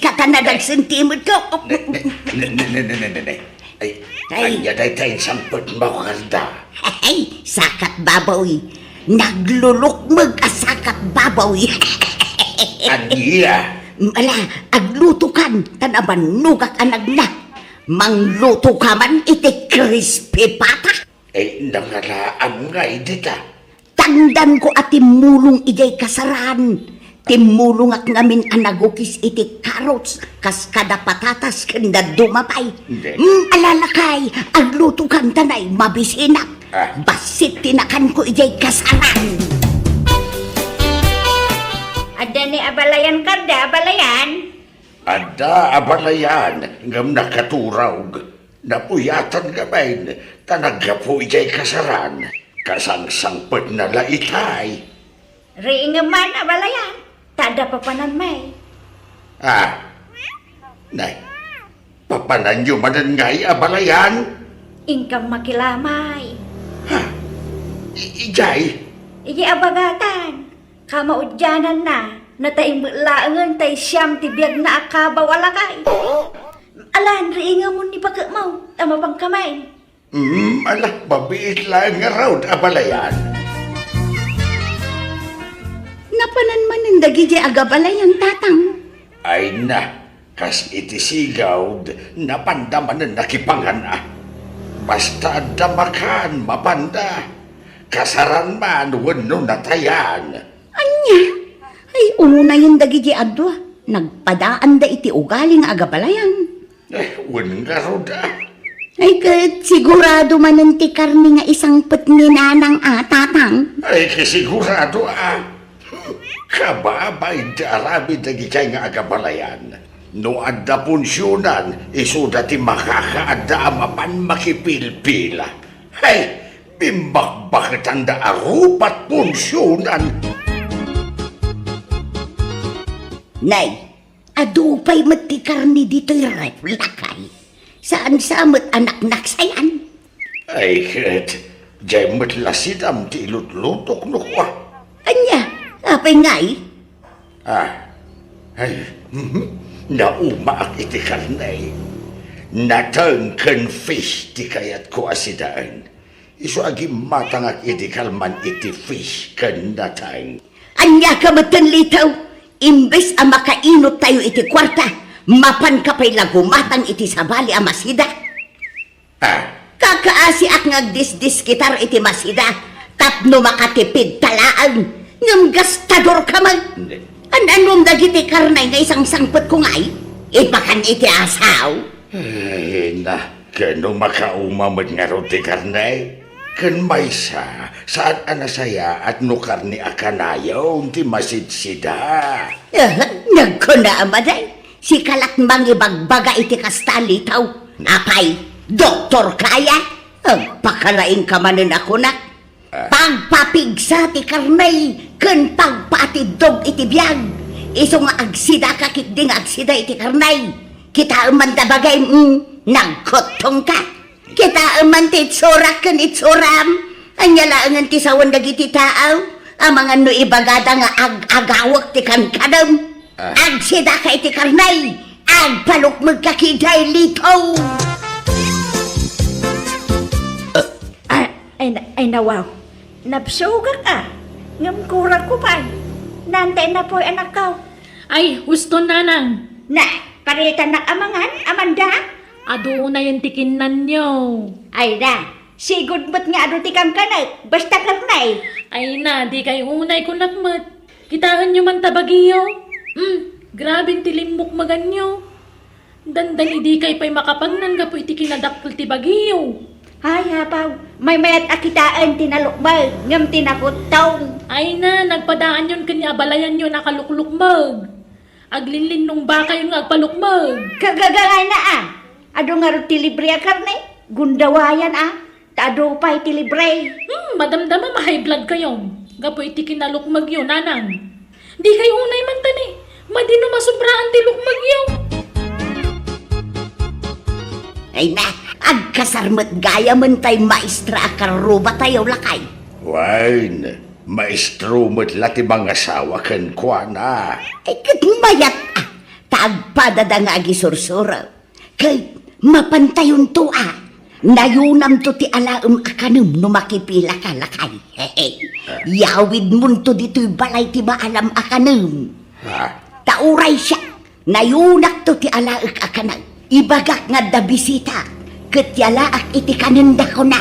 ka tanadag sentimod ko. Ay, yaday tayong sampot mo, Karda. Ay, sakat babaw. Naglulukmag sakat babaw. Aniya. Ala, agluto kan, tanaban nugak anag na. Mangluto ka man, iti crispy pata. Ay, nakalaam nga, idita. Tangdan ko at timulong ijay kasaran. Timulong at namin anagukis iti carrots, kas kada patatas kanda dumapay. Alalakay, agluto kan tanay, mabisinak. Basit tinakan ko ijay kasaran. Ada ni abalayan Karda, abalayan. Ada abalayan, ngam nakaturaw. Napuyatan gabain, tanagapo ijay kasaran. Kasang-sangpot na laitay. Riingaman abalayan. Tada papanan may. Nay, papanan nyo manan ngay abalayan? Ingkang makilamay. Ijay? Iji abagatan. Kamaudyanan na. Natay laangan tay siyam tibiyag na akabaw alakay. Alan, riinga mo ni pagkamaw. Tama bang kamay? Alah, mabiit lang nga raw abalayan. Napanan man ang dagiti agabalayan tatang. Ay na, kas itisigaw, napandaman na nakipangan Basta damakan, mapanda. Kasaran man, wano natayan. Anya? Ay, una yung dagiti adwa. Nagpadaan da iti ugaling agabalayan. Wan nga raw da. Ay, kat sigurado man ang ti karni nga isang putni nanang tatang. Ay, kasigurado Kababay da arabi dagitay nga agabalayan. No adda punsyonan, isuda ti makakaada mapan makipilpila. Ay, bimbak-bakit ang da arupat punsyonan. Nay, adupay mat ti karni dito'y reflakay. Saan samot anak naksayan? Ay, kat, jay matlasidam ti ilutlutok no kwa. Anya, apay ngay? Naumaak iti karnay. Natangkan fish ti kayat ko asidaan. Iso agi matangak iti kalman iti fish kan natang. Anya ka matan litaw, imbes ang makainot tayo iti kwarta, mapan ka pa'y lagumatang iti sabali ang masida. Kakaasi ak ngagdisdis kitar iti masida, tapno makatipid talaan, ngam gastador ka man. Anom dagiti karnay nga isang sangpot ko ngay, ipakan iti asaw. Ay na, kano makaumamad nga ro ti karnay? Kan maysa, saan anasaya at no karni akanayaw ti masidsida. Nagkuna amaday, si kalakmang ibagbaga iti kastalitaw. Apay, doktor kaya? Pagpakalain ka manin ako na. Pagpapigsa ti karnay, kan pagpatidog iti biyag. Iso nga agsida kakikding agsida iti karnay. Kita man tabagay, nagkotong ka. Kita man ti itsurak kan itsuram. Anyalaangan ti sawan dagiti taaw. Amangan no ibagada nga agawak ti kankadam. Agsida ka iti karnay. Agpalukmag kakiday litaw. Ay nawaw. Napsugak Ngam kurak ko pa. Nantay na po'y anak ko. Ay, husto nanang. Na, paritan na amangan, amanda. Ado na yung tikinan nyo. Ay na, sigod ba't nga ado tikang kanag, basta karnay. Ay na, di kayo unay ko nakmat. Kitahan nyo man tabagiyo. Grabing tilimbok maganyo. Dandan idi kay pa'y makapagnan ka po iti kinadakpul ti bagiyo. Ay hapaw, may mayat akitaan tinalukbag, ngam tinakutong. Ay na, nagpadaan yun kanya abalayan yun nakaluklukmag. Aglinlin nung baka yun nga agpalukmag. Kagagangay na Ado nga ro tilibre karne, gundawayan Tado pa'y tilibre. Madamdama ma-high blood kayo. Gapo iti kinalukmag yun, nanang. Di kayo unay man tani. Madino masubraan ti lukmag yun. Ay na, agkasarmat gaya man tay maestra akaruba tayo lakay. Wine, maestro mo't lati mga asawa kan kwa na. Ay katmayat agpadada nga agisursura. Kay mapantayon to nayunam to ti alaem akanum no makipila ka lakay. Yawid mun to dito'y balay ti maalam akanum. Ha? Tauray siya, nayunak to ti alaek akanag. Ibagak nga da bisita, katyalaak iti kanenda ko na.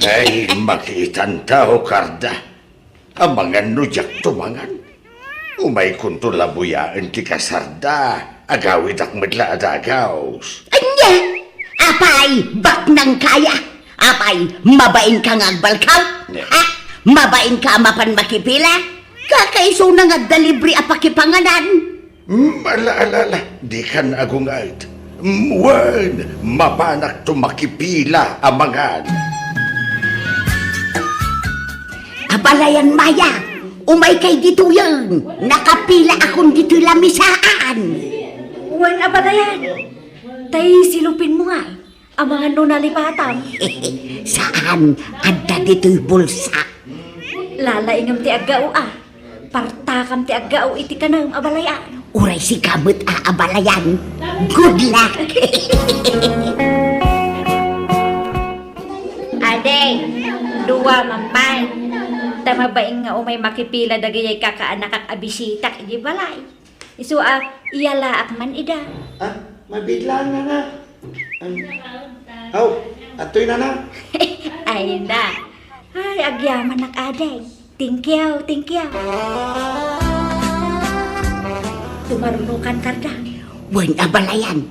Ay, makitan tao, Karda. Amangan no jak tumangan. Umay kunto labuyaan ti kasarda. Agawid ak madla adagaws. Anya! Apay, bak nang kaya. Apay, mabain ka nga agbalkaw. Ha? Mabain ka mapan makipila. Kakaiso na nga dalibri apakipanganan. Ala, di kan agungad. Wan, mapanak to makipila amangan. Abalayan Maya, umay kay dito yan. Nakapila akong dito lamisaan. Wan abadayan. Tay silupin mo nga. Ang mga nunalipatam. Saan? Adda dito'y bulsa. Lalaingam ti agao Partakam ti agao iti kanang abalayan. Uray si kamot abalayan. Good luck. Adeng, duwa mampay. Tamabaing nga umay makipila dagayay kakaanak ak abisitak iti balay. Isu iyala ak man ida. Mabigla na na. Aw, atoy na na. Ay na. Ay, agyaman ak adeng. Tingkyaw. Tumarunukan karda. Wen abalayan.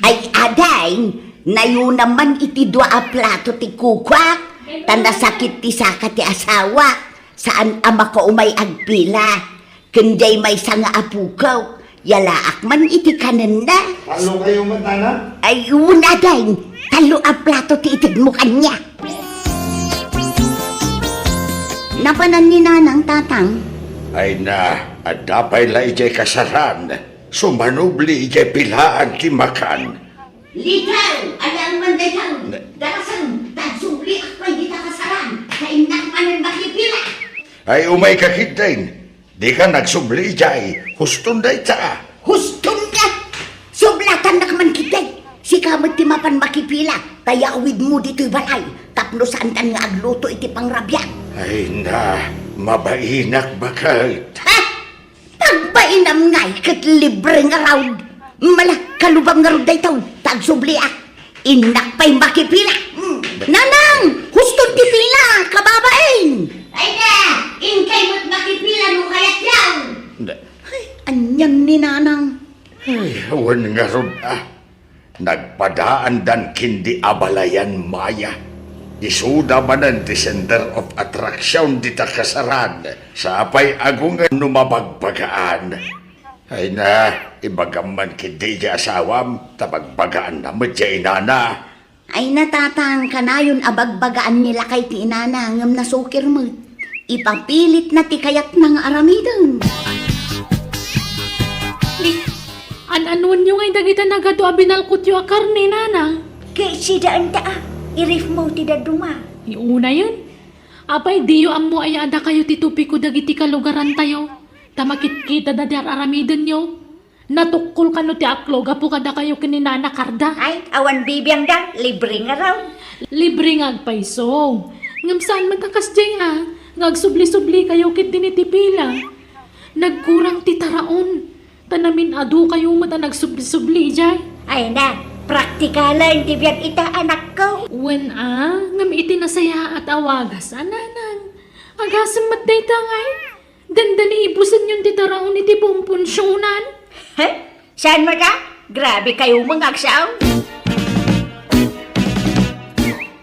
Ay aday, nayo naman iti dua a plato ti kukwak. Tanda sakit ti saka ti asawa. Saan ama ko umay agpila. Kunday may sanga apukaw. Yalaak man iti kanenda. Talo kayo matana? Ay una day, talo a plato ti itig mo kanya. Napanan ni nanang tatang. Ay na, adapay la ijay kasaran. Sumanubli ijay pilaan ti makan. Litaw, alam man litaw. Darasan, tagsubli akpay di kasaran. Kainak man ang makipila. Ay umay kakitayin. Di ka nagsubli ijay. Hustong day ta. Huston ka! Sublatan na kaman kitay. Si kamot ti mapan makipila. Tayawid mo dito'y balay. Tapno saan tan nga agluto iti pangrabyan. Ay na, mabainak bakit. Ha? Pagbainam ngay kat libre nga raw. Mala, kalubang nga raw day taon. Tagsubli Inak pa'y makipila. Nanang! Huston ti pila! Kababain! Ay na! Inkay mo't makipila nung kayat yaw! Ay, anyan ni nanang. Ay, awan nga ron Nagpadaan dan kindi abalayan Maya. Isuda manan ti center of attraction di takasaran. Sa apay agungan numabagbagaan. Ay na, ibagaman kindi di asawam, tabagbagaan na medya inana. Ay natatang kanayon abagbagaan nila kay ti inana ngam nasukir mo. Ipapilit na ti kayat ng aramidan. An-anuan nyo ngay dagita nagado abinalkot yu a karne, nanang. Kay si daan irif mo ti daduma. Iuna yun. Apay, diyo ammo ay ada kayo titupi ko dagiti kalugaran tayo. Tamakit kita da dar aramidan nyo. Natukol ka no ti aklo, gapo kada kayo kininana karda. Ay, awan bibiyang da, libre nga raw. Libre ngagpaiso. Ngam saan matakas jay Ngagsubli-subli kayo kit dinitipila. Nagkurang ti taraon. Tanamin adu kayo mata nagsubli-subli jay. Ay na, praktikalan ti biyag ita anak ko. Wen ngam iti nasaya at awagas ananang. Agasam matday tangay. Dandani ibusan yung titaraon iti pumpunsyonan. He? Saan mo ka? Grabe kayo mga agsaw.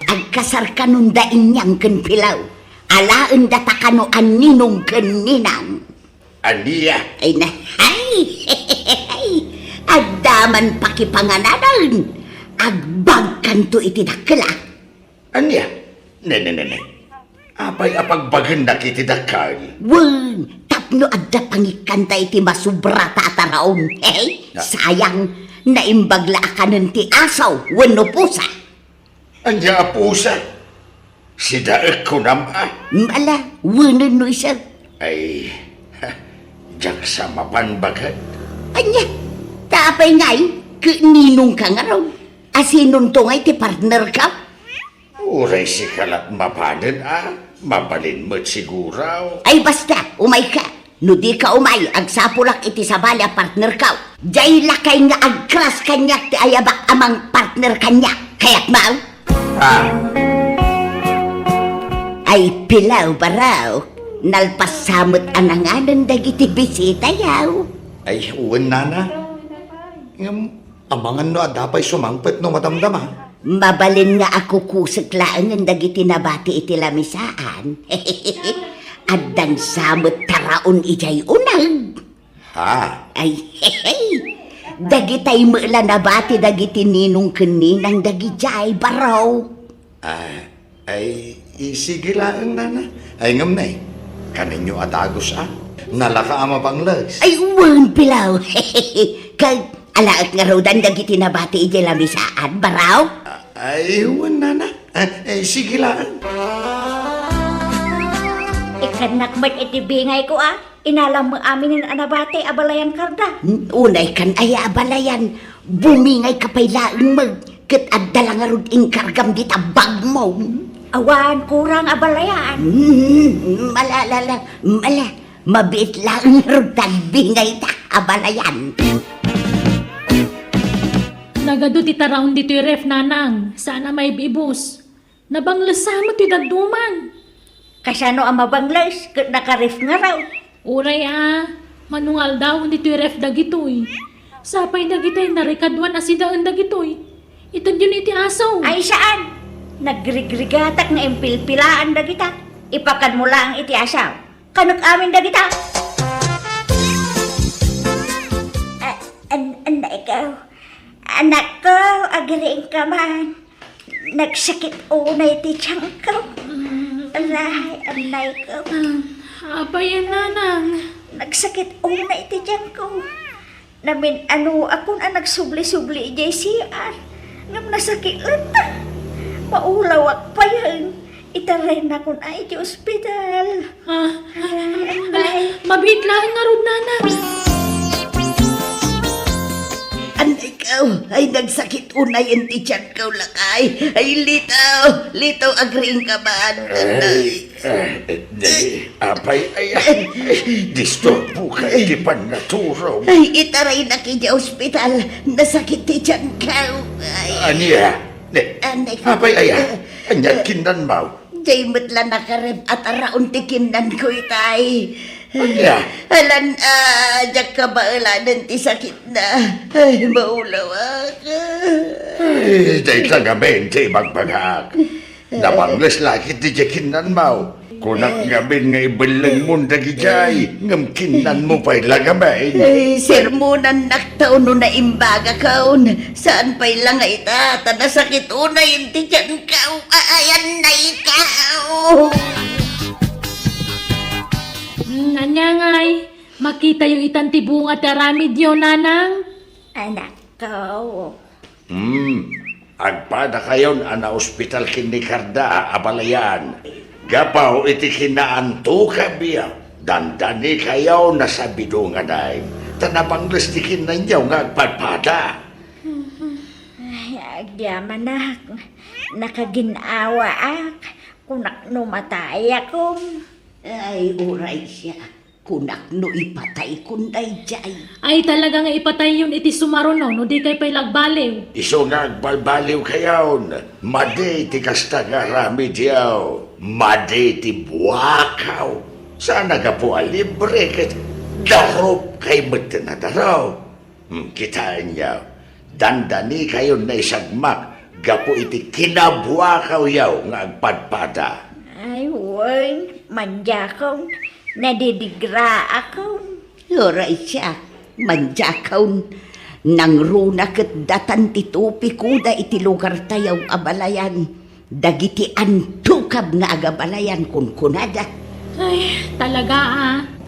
Agkasar kanundain niyang kenpilaw. Alaan data kano aninong keninang. Aniya, Ay na, Agdaman pakipangananan. Agbagkan to iti dakla. aniya. Ne. Apay apagbagan na kitidakal. Wen, tapno adda pangikanta iti masubra ta ataraon. Hey, sayang, naimbagla akanan ti asaw, wenno pusa. Anya pusa. Sidaek ko nama. Mala, wenon no isa. Ay, Jak sa mapanbagat. Anya, tapay ngay, ninong ka nga raw. Asinon to ngay ti partner ka? Uray si kalat mapanan mabalin mo't siguraw. Ay basta, umay ka. No di ka umay, agsapulak iti sabali a partner ka. Jay lakay nga agkras kanyak ti ayabak amang partner kanyak. Kayak mau? Ay pilaw baraw. Nalpasamot ananganan dagiti bisita yaw. Ay, uwan nana. Amangan no adapay sumangpet no madamdama. Mabalin nga ako kusik laangan dagiti nabati iti lamisaan. Addang samot taraon ijay unag. Ha? Ay, dagitay mula nabati dagiti ninong kaninang dagijay baraw. Ay, sige lang nana. Ay ngam na kaninyo atagos Nalaka ama banglas. Ay, uwan pilaw. Kag alaat nga raw dan dagiti nabati ijay lamisaan baraw. Ay, uwan nana. Ay, sige lang. Ikanak ba't itibingay ko Inalam mo amin ng anabate abalayan karda. Unay kan ay abalayan. Bumingay ka pa'y laang mag. Kat adala nga rod inkargam di tabag mo. Awan kurang abalayan. Mala. Mabit lang nga rod tagbingay ta abalayan. Nagado ti taraon dito yung ref nanang. Sana may bibus. Nabanglasama ti daduman. Kasano ang mabanglas kat nakarif nga raw. Uray manungal daw dito yung ref dagitoy. Sapay dagitoy narikadwan asidaan dagitoy. Ito yun iti asaw. Ay saan? Nagrigrigatak nga impilpilaan dagita. Ipakan mo lang iti asaw. Kanok amin dagita. Anak ko, agriing ka man. Nagsakit unay ti tiyang ko. Alay, anay ko. Abayan nanang. Nagsakit unay ti tiyang ko. Namin ako na nagsubli-subli ijay siyar. Ngam nasakit lang ta. Maulawak pa yan. Itaray na kun ay di ospital. Mabit lang nga rod nanang. Anay ikaw, ay nagsakit unay ang tiyan kaw lakay. Ay litaw agriing ka man. Apay disturbo ka di pan naturo. Ay itaray na kaya ospital. Nasakit tiyan kaw. Aniya, Anay apay anyat kindan mau. Jay matla nakareb at araon tikinan ko itay. Anya, Alan, jak ka ba alanan ti sakit na. Ay, maulaw ka. day taga 20 magbagak. Nabangles lagi di kindan mau. Kunak ngabin nga ibelang mo dagijay. Ngam kinan mo pa'y lagabay. Ay, sermonan naktaon no na imbaga kaon. Saan pa'y lang ay tata na sakit unay hindi dyan kao. Ayan na ikaw. Anya ngay. Makita yung itantibong at aramid yun nanang. Anak ko. Agpada kayon ana ospital kini karda abalayan. Gapaw iti kinaanto ka biya. Dandani kayaw na sa bidungan ay. Tanabangles ti kinanyaw nga agpadpada. Ay, agyaman na. Nakaginawa kunak numatay ako. Ay, uray siya. Kunak no ipatay kunday jay. Ay talaga nga ipatay yun iti sumaron no di kay pa'y lagbaliw. Iso nga agbalbaliw kayaw. Madi ti kastaga rami diyaw. Madi ti buwakaw. Sana ka po alibre ket darop kay mati na daraw. Kitaan niya. Dandani kayo na isagmak. Gapo iti kinabuwakaw yaw nga agpadpada. Ay, woy, manja ko. Nadidigra ako. Uray siya. Manjakaw. Nang runa ket datan ti tupi kuda iti lugar tayaw abalayan. Dagiti antukab nga agabalayan kun kunada. Ay talaga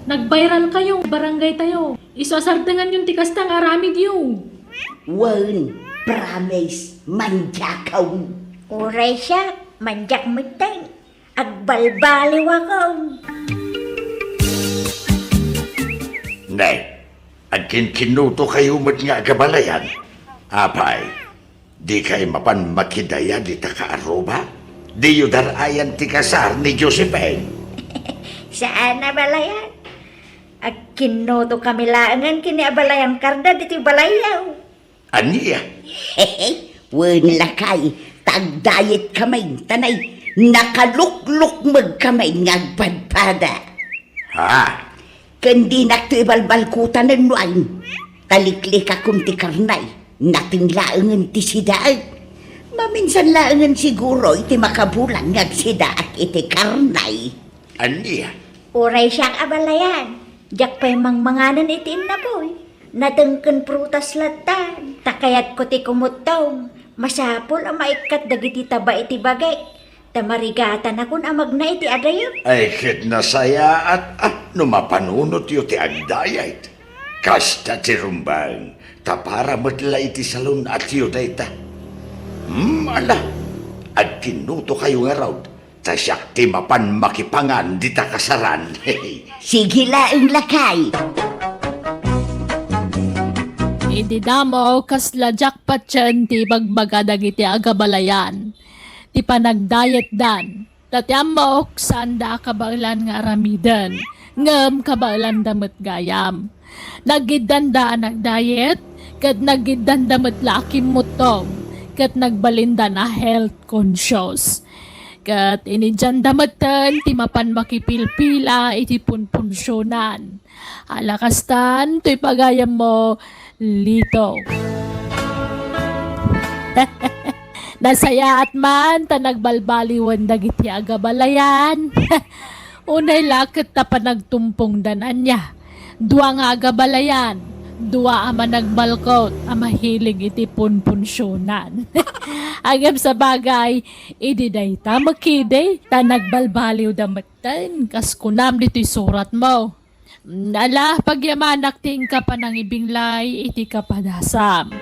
Nag-viral kayo barangay tayo. Isasartangan yung tikastang aramid yun. Wan, promise, manjakaw. Uray siya, manjak mitay. Agbalbaliw ako. Nay, agkin kinuto kayo mo't nga agabalayan. Apay, di kayo mapan makidaya di ta kaaruba? Di yu darayan ti kasar ni Josephine. Saan na balayan? Ag kinoto kami laangan kini abalayan karda dito balayaw. Aniya? Hehe, wen lakay, tagdayet kamay, tanay, nakalukluk magkamay ngagpadpada. Ha? Kandi nakto ibalbalkutan ng nuan, taliklik akong ti karnay, nating laangan ti sidaag. Maminsan laangan siguro iti makabulan ngagsida at iti karnay. Aniya? Uray siyang abalayan. Diyak pa'y mangmanganan itim na boy. Nadangkan prutas latan. Takayat ko ti kumutong. Masapol ang maikat dagiti taba iti bagay. Tamarigatan akong amag na iti adayo. Ay kit nasaya at numapanunot yu ti agdayat. Kasta ti rumbang, tapara matla iti salon at yu dayta. Ala, at kinuto kayo nga raw, tasyak ti mapan makipangan di ta kasaran. Sige laang lakay. Hindi damo kasla jackpot yan ti bagbaga dagiti agabalayan. Ti panagdayet dan. Tatyam mo sanda kabalan nga aramidan. Ngam kabalan damat gayam. Nagidanda nagdayet. Kat nagidanda damat lakim mutong. Kat nagbalinda na health conscious. Kat inidyan damatan, ti mapan makipilpila, iti punpunsyonan. Alakastan, to'y pagayam mo, lito. Nasaya at man, ta nagbalbaliwan dagiti agabalayan. Unay lakit ta pa nagtumpong danan niya. Dua nga agabalayan. Dua ama nagbalkot, ama hilig iti punpunsyonan. Agam sa bagay, ididay ta makide, ta nagbalbaliw damatan, kas kunam dito'y surat mo. Nala, pagyamanak ting ka pa ng ibinglay, iti kapadasam.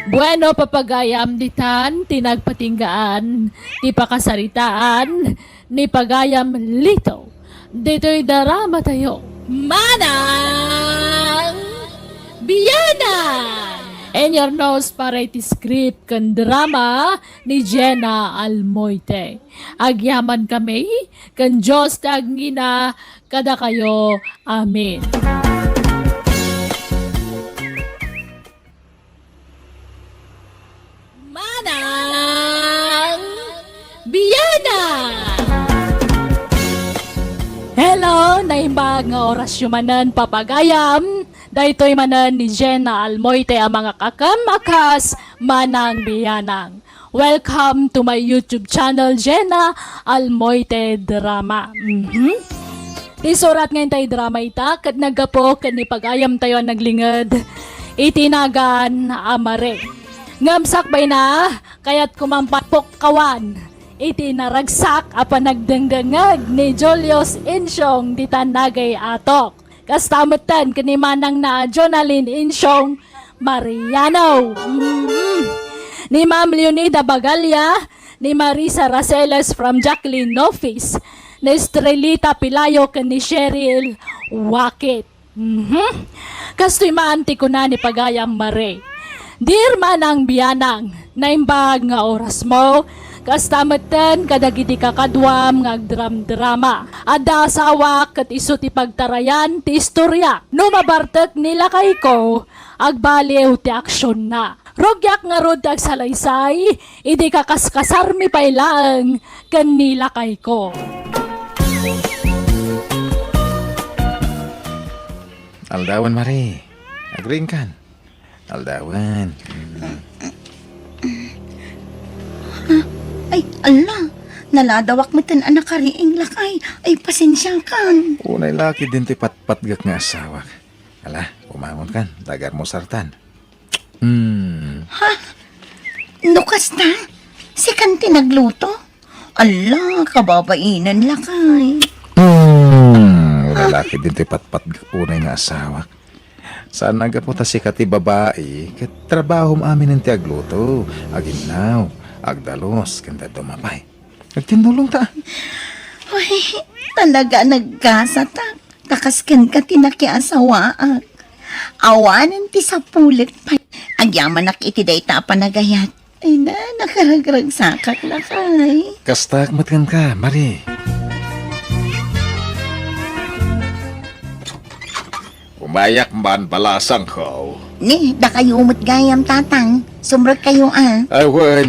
Bueno, papagayam ditan, tinagpatinggaan, ti pakasaritaan, ni pagayam lito. Dito'y darama tayo. Manang Biyanan! And your nose para iti script kan drama ni Jenna Almoite. Agyaman kami, kan Diyos tagngina, kada kayo. Amen. Manang Biyanan! Hello, naimbag nga orasyon manan papagayam. Daytoy manan ni Jenna Almoite ang mga kakamakas Manang Biyanang. Welcome to my YouTube channel, Jenna Almoite Drama. Isurat ngayon tayo drama ita, kat nagapo, kat ni pagayam tayo naglingad. Itinagan amare. Ngamsak bay na, kaya't kumampapok kawan. Itinaragsak apa nagdenggangag ni Julius Insyong di tanagay atok. Kastamatan kanimanang na Jonaline Insyong Mariano. Ni Ma'am Leonida Bagalia, ni Marisa Raceles from Jacqueline Nofis, ni Estrelita Pilayo ni Cheryl Wakit. Kasto'y maanti ko na ni Pagayam Mare. Dear Manang Biyanang, naimbag nga oras mo, kastamatan kadagiti kakadwam nga agdram-drama. Ada asawa kat iso ti pagtarayan ti istorya. No mabartek nila kay ko, agbaliw ti aksyon na. Rogyak nga rod ag salaysay, idi kakaskasarmi pailang kan nila kay ko. Aldawan, Mari. Agring kan. Aldawan. Ay, ala, naladawak mo tan anak kariing lakay. Ay, pasensya kan. Unay laki din ti patpatgak nga asawa. Ala, umangon kan. Dagar mo sartan. Nukas na, si kanti nagluto. Ala, kababainan lakay. Lalaki din ti patpatgak unay nga asawa. Saan nagapunta si kati babae, kat trabaho amin ng ti agluto. Aginaw, agdalos, kanda dumapay. Agtinulong ta. Uy, talaga nagkasata. Kakaskan ka tinaki asawaan. Awanan ti sa pulit pa. Agyaman nak iti day ta panagayat. Ay na, nakaragrag sakak lakay. Kastak matkan ka, Mari. Umayak man balasang ko. Ni, da kayo umot gayam tatang. Sumrag kayo Awan.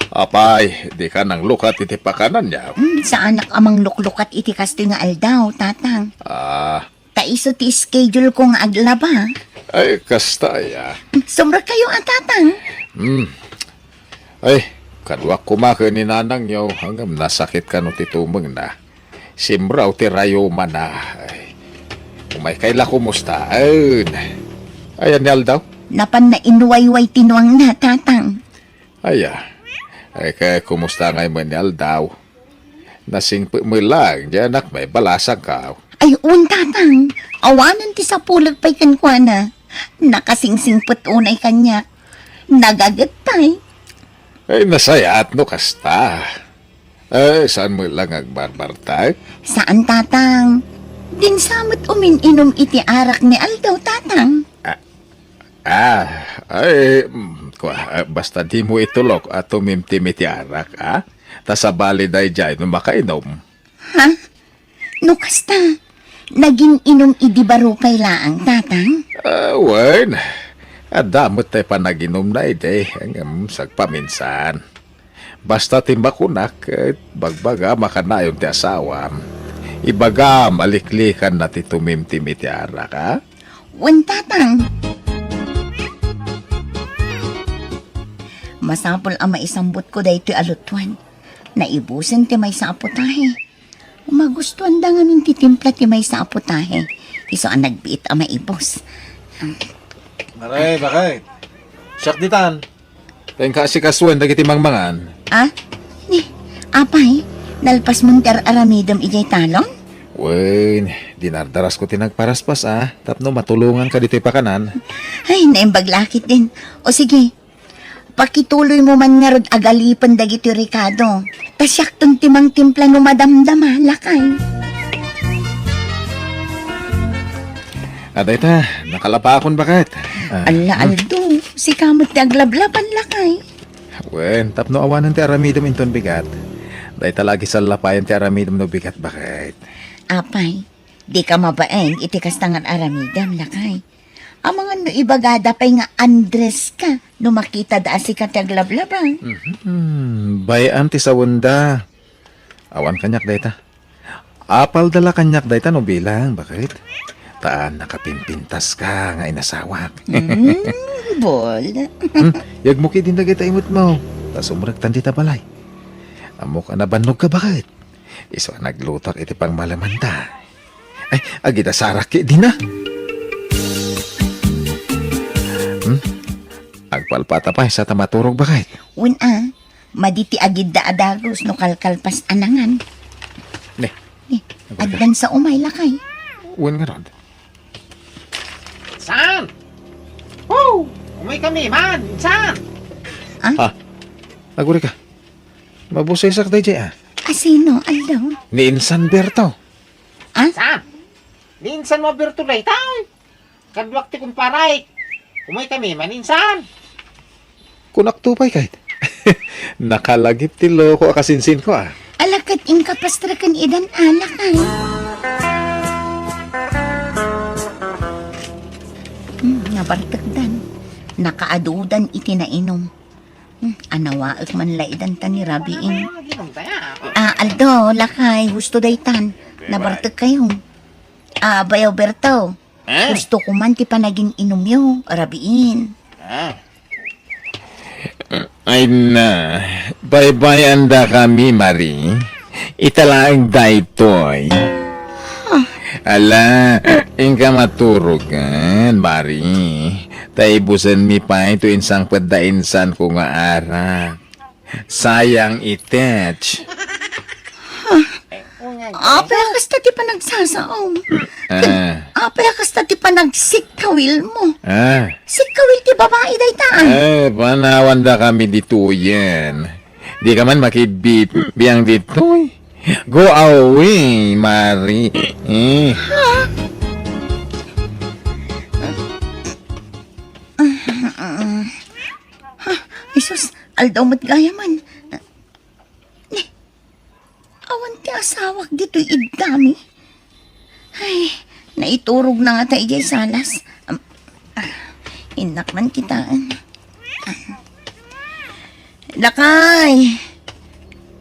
Apay, di ka nang lukat iti pakanan niya. Sa anak amang luklukat iti kasto nga aldaw, tatang. Taiso ti schedule ko nga aglaba. Ay, kasta ya. Sumrag kayo tatang. Ay, kadwa kumakan ni nanang niyo hanggang nasakit ka no titumang na. Simbraw ti rayo man na. Ay, umay kaila kumusta. Ayan ni Aldaw. Napan na inuwayway tinuang na, tatang. Ay, kaya kumusta ngay man ni Aldaw. Nasingpo mo lang, diyanak may balasang ka. Ay, tatang. Awanan ti sa pulag pa'y kankwana. Nakasingsingpot unay kanya. Nagagat pa'y. Ay, nasaya at no kasta. Ay, saan mo lang agbarbartag? Saan, tatang? Din samot umin-inom iti arak ni Aldaw, tatang. Basta di mo itulok at tumimtim iti arak, tasabali day dyan nung makainom. Ha? Nukasta, naging inom idibaro kay laang, tatang? Wen, damot tayo pa naginom na ide, hanggang sagpaminsan. Basta timbakunak, bagbaga makanayon ti asawam. Ibaga maliklikan na ti tumimtim iti arak, Wan, tatang. Masapol ang maisambot ko dahito alutuan. Naibusan ti may sa aputahe. Magustuhan da nga min titimpla ti may sa aputahe. Iso ang nagbiit ang maibos. Maray, bakit? Siyak ditan. Tayong kasi kasuan dagiti mangmangan. Ni, apay, nalpas mong ter aramidam ijay talong? Wen, dinardaras ko tinagparaspas tapno matulungan ka dito'y pakanan. Ay, naimbaglakit din. O sige, pakituloy mo man nga rod agalipan dagiti Ricardo. Tasyak tong timang timpla no madamdama, lakay. Aday ta, nakalapa akon bakit? Ala, Aldo, si kamot ti aglablaban, lakay. Wen, tapno awanan ti aramidam inton bigat. Day talagi sa lapayan ti aramidam no bigat bakit? Apay, di ka mabaeng iti kastangan aramidam, lakay. Ang mga no ibagada pa'y nga Andres ka, no makita da si kataglablabang. Bayan ti sawanda. Awan kanyak dayta. Apal dala kanyak dayta no bilang, bakit? Taan nakapimpintas ka nga inasawak. Bol. Yag mo din dagita imot mo. Tas umragtan di ta balay. Amo ka nabanog ka bakit? Iso naglutak iti pang malamanda. Ay, agita saraki din na. Agpalpata pa sa tamaturog bakit? Maditi agid da adagos no kalkalpas anangan. Ne. Agdan sa umay, lakay. Uwan nga ron. Saan? Oh! Umay kami, man! Saan? Aguri ka. Mabusay sak tayo dyan Asino, Aldo? Ni Insan Berto. Saan? Ninsan mo birtulay tayo. Kadwak ti kumparay. Umay kami, maninsan. Kunak tupay kahit. Nakalagip ti loko akasinsin ko Alakat inkapastrakan idan alakay. Nabartakdan. Nakaadudan iti nainom. Anawaak man laidan ta ni Rabiin. Ginom tayo. Aldo, lakay, gusto daytan. Nabartak kayo. Bayaw Berto. Gusto ko man ti panaging inom yo, Rabiin. Ay na, bye-bye anda kami, Mari. Italaang daytoy. Ala, ingka maturugan, Mari. Taibusan mi pa ito insang padainsan ko nga ara. Sayang itech. Apay kasta ti panagsasaom. Apay kasta ti panagsikawil mo. Sikawil ti babae daytaan. Panawan da kami dito yan. Di ka man makibit biyang dito. Go away, Mari. Isus, aldaw mo't gaya man. Awan ti asawak dito'y idami. Ay, naiturog na nga tayo jay salas. Inak man kitaan. Lakay!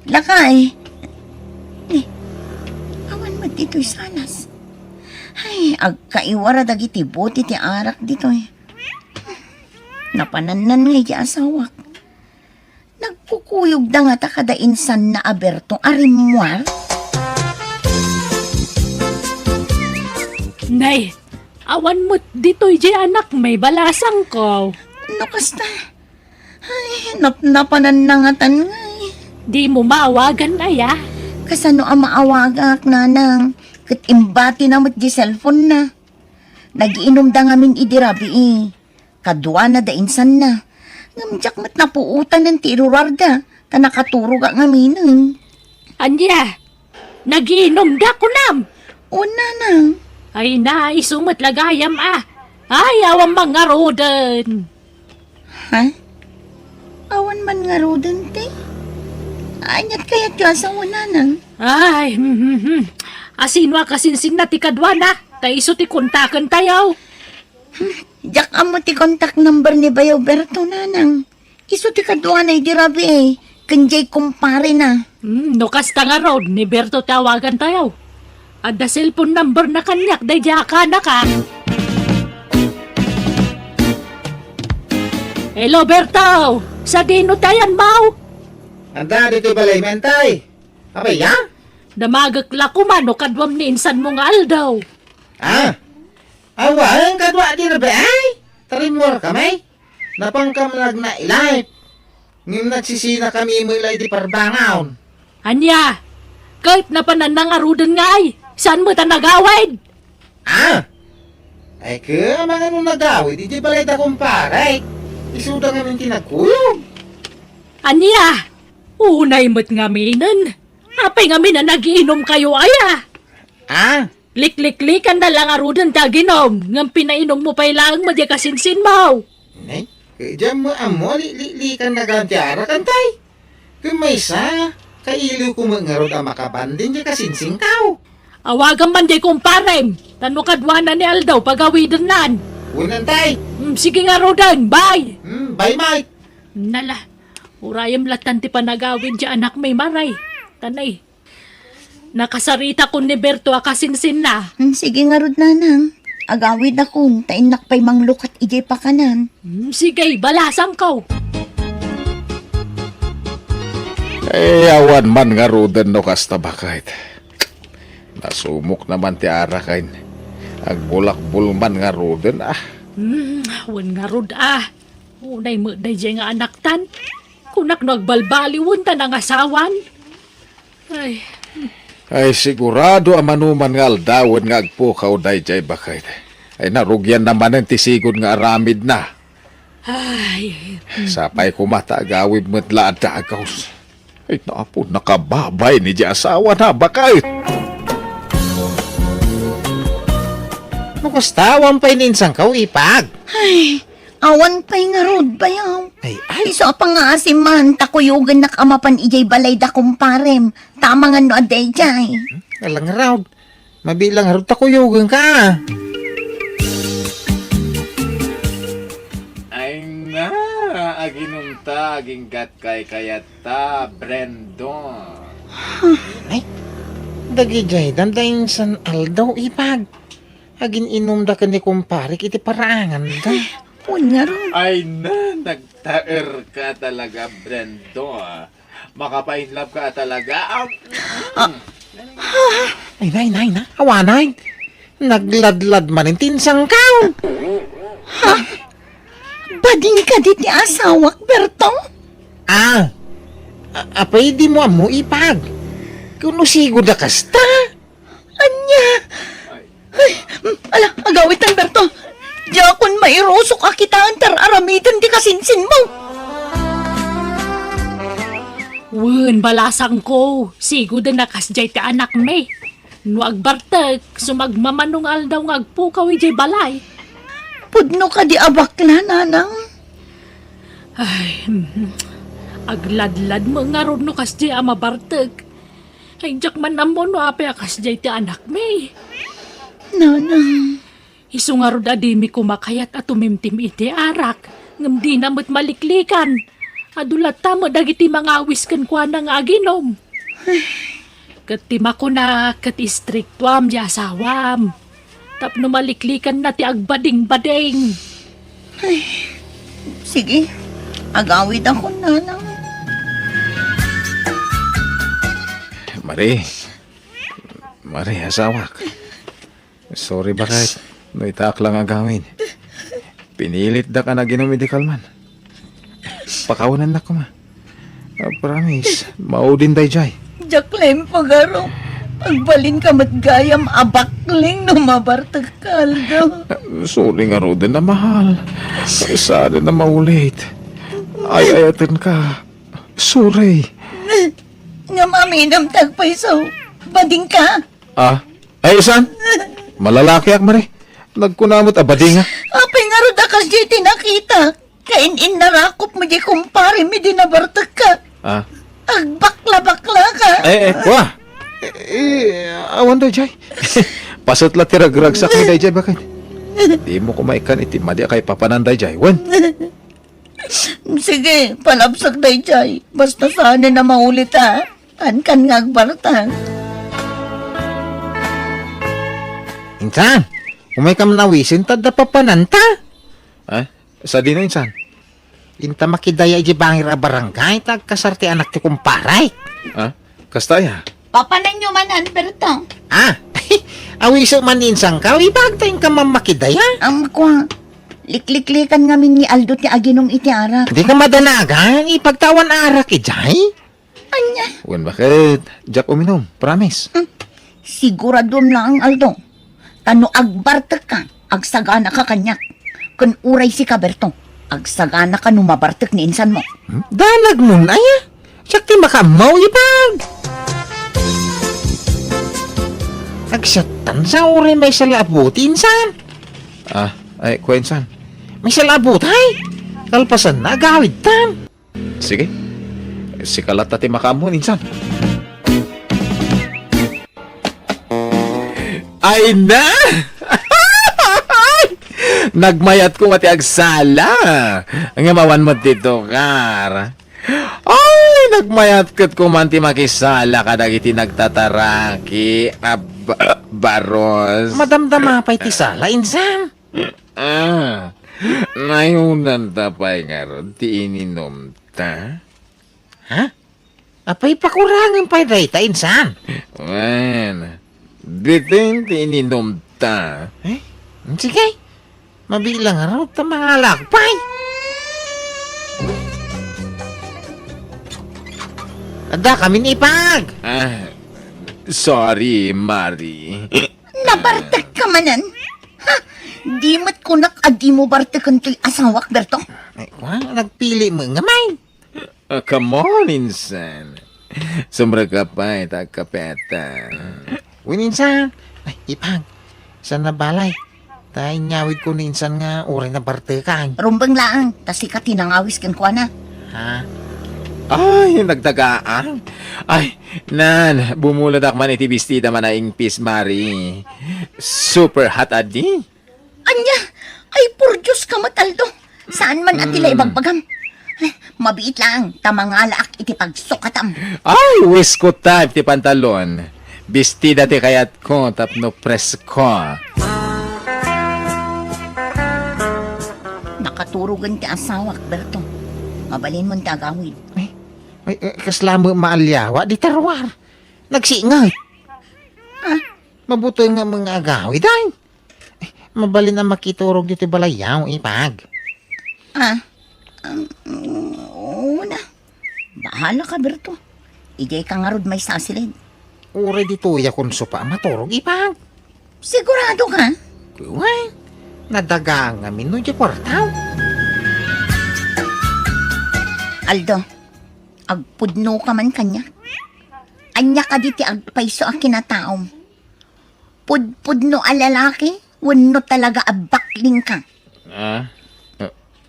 Lakay! Awan man dito'y salas. Ay, agkaiwara dagiti buti ti arak dito'y. Napananan nga di asawak. Nagpukuyog da nga ta kada insan na aberto arimwar. Nay, awan mo dito'y di anak may balasang ko. No kasta. Ay, napanan na nga tan nga eh. Di mo maawagan na ya. Kasano ang maawagak nanang. Kat imbati na mo't di cellphone na. Nagiinom da ngamin idirabi eh. Kadwa na da insan na. Ngamjak mat napuutan ng tirurarda. Ta nakaturog ang ngamin. Anya, nagiinom da ko nam. Una nang. Ay na, isumat lagayam ah. Ay, awang mga roden. Ha? Awan man nga rodan te. Anyat kaya tiyo sa una nang. Ay, asinwa kasinsin na ti kadwa na. Kaiso ti kontakan tayo. Jak amo ti contact number ni Bayaw Berto nanang. Iso ti kadwa na idirabi eh. Kanjay kumpare na. No kasta nga road, ni Berto tawagan tayo. At the cellphone number na kanyak, day jaka na ka. Hello, Berto! Sa dino tayan, Mau? Anda dito balay mentay. Abay ya? Damagakla ko man, o kadwam ni insan mo nga aldaw. Awan kadwa di na ba ay? Tarimor kami. Napangkamlag na ilay. Ngim nagsisina kami mo ilay di parbangaon. Anya, kahit na pananang arudan nga ay, saan mo ta nagawid? Ay ka, mga nung nagawi, di balay da kumpare. Isuda kami kinagkuyog. Anya, unay mo't nga minan. Apay nga minan nagiinom kayo aya. Lik-lik-likan na lang arudan taginom. Ngam pinainom mo pa ilang madya kasinsin mo. Nay, kaya mo amo, li-li-likan na gantiara kantay. Kumaysa, kailiw ko mangarod ang makabandin di kasinsing kao. Awagan man di kumparem. Tano kadwana ni Aldaw pagawidan nan. Unantay. Sige nga rodan, bye! Bye, Mike. Nala, urayam latan ti panagawin di anak may maray. Tanay, nakasarita ko ni Berto akasinsin na. Sige nga rod nanang. Agawid akong tainak pa'y manglukat ijay pa kanan. Sige, balasang ko. Awan man nga roden no kasta bakit. Nasumok naman ti arakain. Agbulak-bul man nga roden Wan nga rod Unay mo day nga anak tan. Kunak nagbalbaliwon tan ang asawan. Ay sigurado amanuman nga aldawan nga agpukaw day jay bakit. Ay narugyan naman ang tisigod nga aramid na. Sapay kumata agawid mo't laad agaws. Ay napo nakababay ni di asawa na bakit. Makastawan pa'y ninsang kao ipag. Ay, awan pa'y nga rod bayaw. Ay, Iso pa nga asiman, takuyugan na kamapan ijay balay da kumparem. Tama nga no aday jay. Alang raw. Mabilang harap takuyugan ka. Ay na, aginunta, aginggat kay kayata, Brandon. Ay, dagi jay, dandayin san aldaw ipag. Agin inom da ka ni kumpare, kiti parangan da. Pun nga rod. Ay na, nagtaer ka talaga, Brandon. Makapainlove ka talaga. Ay, nay na, awanay. Nagladlad man yung tinsang kao. Bading ka dit ni asawak, Berto? Apay di mo amo ipag. Kuno sigo da kasta. Anya? Ay, ala, agawit ang Berto. Diakon mairusok akitaan tar aramitan di kasinsin mo. Wen balasang ko, sigo din nakasjay ti anak me. No agbartek, sumagmamanong aldaw nga agpukaw ijay balay. Pudno ka di abakla, nanang. Ay, agladlad mo nga ron no kasjay ama bartek. Ay, jak man namo no apay kasjay ti anak me. Nanang. Isu nga ron adimi kumakayat at tumimtim iti arak. Ngam di namot maliklikan. Adulat tamo dagiti mga awiskan kwa nga aginom. Katima ko na kat istriktuam di asawam. Tapno maliklikan na ti agbading-bading. Sige, agawid ako, nanang. Mari, asawak. Sorry bakit. No itaak lang agawin. Pinilit da ka na ginom medikal man. Pakawanan na ko ma. Promise, maudin day jay. Jacqueline pagaro. Pagbalin ka matgayam abakling no mabartag kaldo. Sorry nga roden na mahal. Sana na maulit. Ay-ayatan ka. Sorry. Nga maminam tagpaisaw. Bading ka. Ay, isan? Malalaki ak mare. Nagkunamot abading nga. Apay nga ro dakas di tinakita. Kain-in narakop mo di kumpare mi di nabartag ka. Agbakla-bakla ka. Wah. Awan daw jay. Pasot la tiragragsak ni day jay bakit? Di mo kumaikan iti madi kay papanan day jay. Wan. Sige, palabsak day jay. Basta sana na maulit ha. Kan nga agbartag. Insan, umay ka manawisin, tada papananta. Sa dino insan? Inta makidaya iji bangir a barangay, tagkasarte anak ti kumparay. Kastaya. Papanan nyo man, Alberto. Awiso man insang ka, ibagtayin ka mamakidaya. Ang kwa, likliklikan ngamin ni Aldo ti aginong iti arak. Di ka madanagan, ipagtawan arak ijay. Anya, Wan bakit? Jack uminom. Promise. siguradon lang Aldo. Tano agbartag ka, agsagana ka kanyak. Kun uray si Kaberto, agsagana ka numabartag ni insan mo. Dalag mo na ya. Siyak ti makamaw ipag. Agsatan sa uri may salabuti insan. Ay, kwensan. May salabut ay. Kalpasan na gawid tam. Sige. Si kalat ati makamon insan. Ay na! Nagmayat ko mati agsala. Ang mawan mo dito, kar. Ay, nagmayat kat ko manti makisala kadagiti nagtataraki. Baros. Madamdama pa'y tisala insan. Nayunan tapay nga ron, ti ininom ta. Ha? Apay pakurangan pa'y dayta insan. Wen, bitin ti ininom ta. Sige. Mabilang araw ta mga lakpay. Ada kami ipag. Sorry, Mari. Nabartag ka manan. Ha? Di mo't kunak adi mo bartagan to'y asawak, Berto. Ay, nagpili mo nga may. Come on, insan. Sumra ka pa, takapeta. Wininsan. Ay, ipag. Saan na balay? Tayo nyawid ko ninsan nga uray na bartekan. Rumbang laang, tas ika tinangawis kan kwa na. Ha? Ay, nagtagaan. Ay, nan, bumulad ak man iti bistida man na ingpis, Mari. Super hot adi. Anya, ay pur Diyos ka mataldo. Saan man atila ibagbagam. Mabiit lang, tamangalaak iti pagsukatam. Ay, wisko type ti pantalon. Bistida ti kayat ko, tapno press ko. Nakaturugan ti asawak, Berto. Mabalin mo'ng tagawid. Ay, kaslamo maalyawa di tarwar. Nagsiingay. Mabutoy nga mga agawid ay. Mabalin na makiturog dito balayaw ipag. Oo na. Bahala ka, Berto. Ijay ka nga rod may sasilid. Uray dito ya kung supa maturog ipag. Sigurado ka? Uy, nadagang nga minu di kwartaw. Aldo, Agpudno ka man kanya. Anya ka di ti agpaiso a kinataom. Pudpudno a lalaki, wano talaga abakling ka.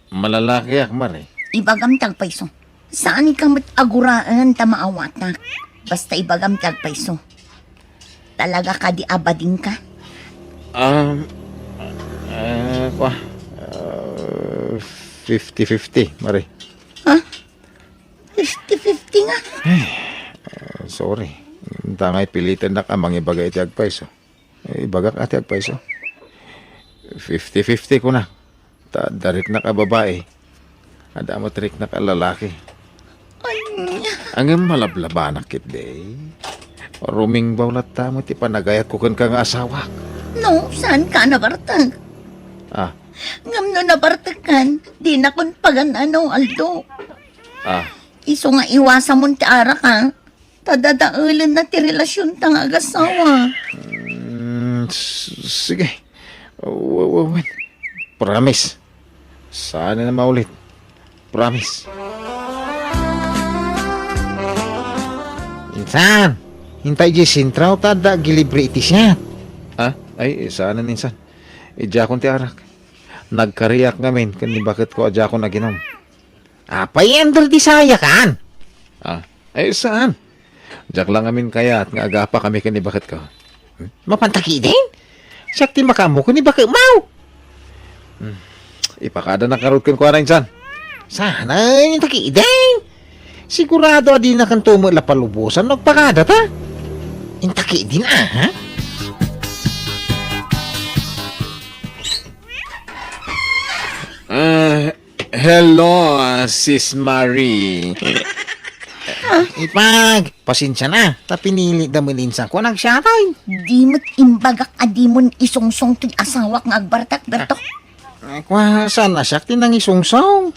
Malalaki ak mare. Ibagam tagpaiso. Saan ka aguraan ta maawata? Basta ibagam tagpaiso. Talaga ka di abading ka? Kwa, 50-50, mare. Ha? 50-50 nga. Sorry. Tangay pilitan na ka, mangibagay iti agpaiso. Ibagak ati agpaiso. 50-50 ko na. Darik na ka babae. Adamo trik na ka lalaki. Ang malablabanak kit day. Ruming bawlat tamo ti panagayat ko kan ka nga asawa. No, saan ka nabartag? Ngam no nabartag kan, di na kun pagan ano, Aldo. Iso nga iwasa mo ti ara ka. Tadadaulan na ti relasyon tang agasawa. Sige. Promise. Sana na maulit. Promise. Insan, hintay di sintraw tada gilibre iti siya. Ay, sana ninsan. Ija kong ti arak. Nagkariyak ngamin, kani bakit ko adya ko naginom. Apay andal di saya kan? Ay, saan? Diyak lang amin kaya at nga agapa kami kani bakit ko. Mapantaki din? Siyak ti makamo kuni baka mau. Ipakada na karot kan ko aray insan. Sana yung taki din. Sigurado adi na kan tumo la palubusan nagpakada ta. Yung taki din ha? Hello, Sis Marie. Ipag, pasensya na. Ta pinili damulinsa ko nagsyatay. Di mo't imbagak adimon isungsong ti asawak nga agbartak, Berto. Kwa sana siyak tinang isungsong.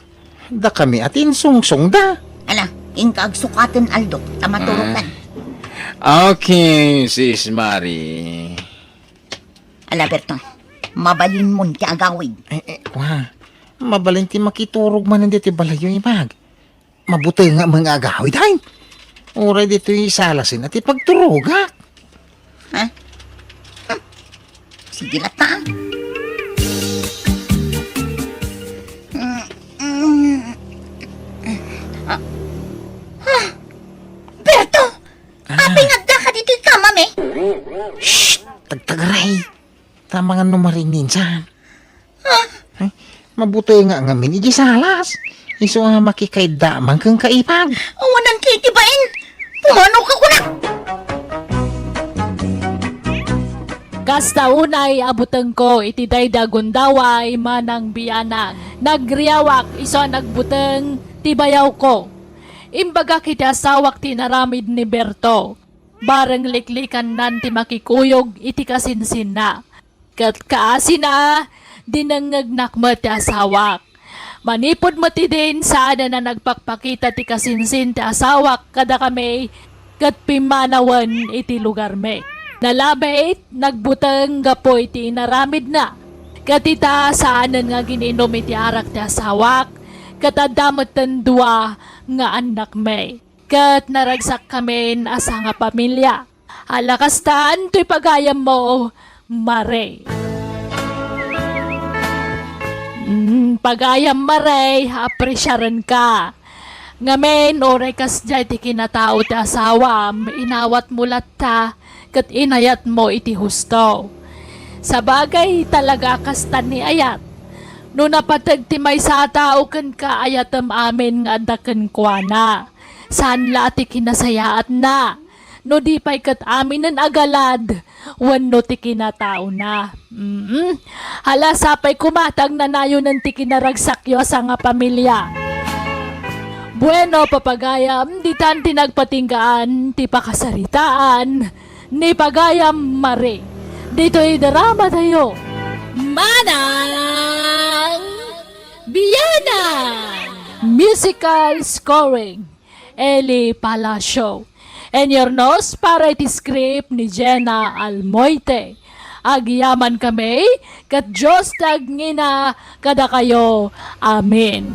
Da kami atin sungsong da. Ala, ingka agsukatan, Aldo. Tamaturukan. Okay, Sis Marie. Ala, Berto. Mabalin mo ti agawid. Kwa, mabalin ti makiturog man hindi ti balayo Ipag. Mabuti nga mga agawid ay. Oray dito yung isalasin at ipagturuga. Ha? Sige na ta. Berto! Apay nga ka dito yung kama, me? Shh! Tagtagaray. Tama nga numaring ninsan. Ay, mabuti nga ngamin iji salas. Iso nga makikay damang kang kaipag. Awanan kitibain! Pumano ka ko na! Kasta unay abuteng ko iti dayda gundaway manang biyanang. Nagriawak iso nagbuteng tibayaw ko. Imbaga kiti asawak tinaramid ni Berto. Bareng liklikan nan ti makikuyog iti kasinsin na. Kat kaasin na dinangagnak mo ti asawak. Manipod mo ti din saan na nagpakpakita ti kasinsin ti asawak kada kami kat pimanawan iti lugar me. Nalabait, nagbutang gapo iti naramid na. Katita saanan nga gininom iti arak ti asawak, katadamot tandua nga anak me. Kat naragsak kami asa nga pamilya. Halakastaan to'y pagayam mo, Mare. Pagayam Mare, apresyaran ka. Ngamen, oray kas jay ti kinatao ti asawam, inawat mulat ta, kat inayat mo iti husto. Sa bagay talaga kastan ni ayat. No napatag ti may sa tao kan ka ayatam amin nga adakan kwa na. Saan lati kinasayaat na. No di pa'y kat amin ng agalad, wano ti kinatao na. Hala sapay kumatag na nayo ng ti kinaragsakyo sa nga pamilya. Bueno, papagayam, di tan tinagpatinggaan, ti pakasaritaan, ni pagayam Mare. Dito'y drama tayo. Manang Biyana! Musical scoring, Eli Palacio. And your nose para iti script ni Jenna Almoite. Agyaman kami, kat Diyos tagngina kada kayo. Amen.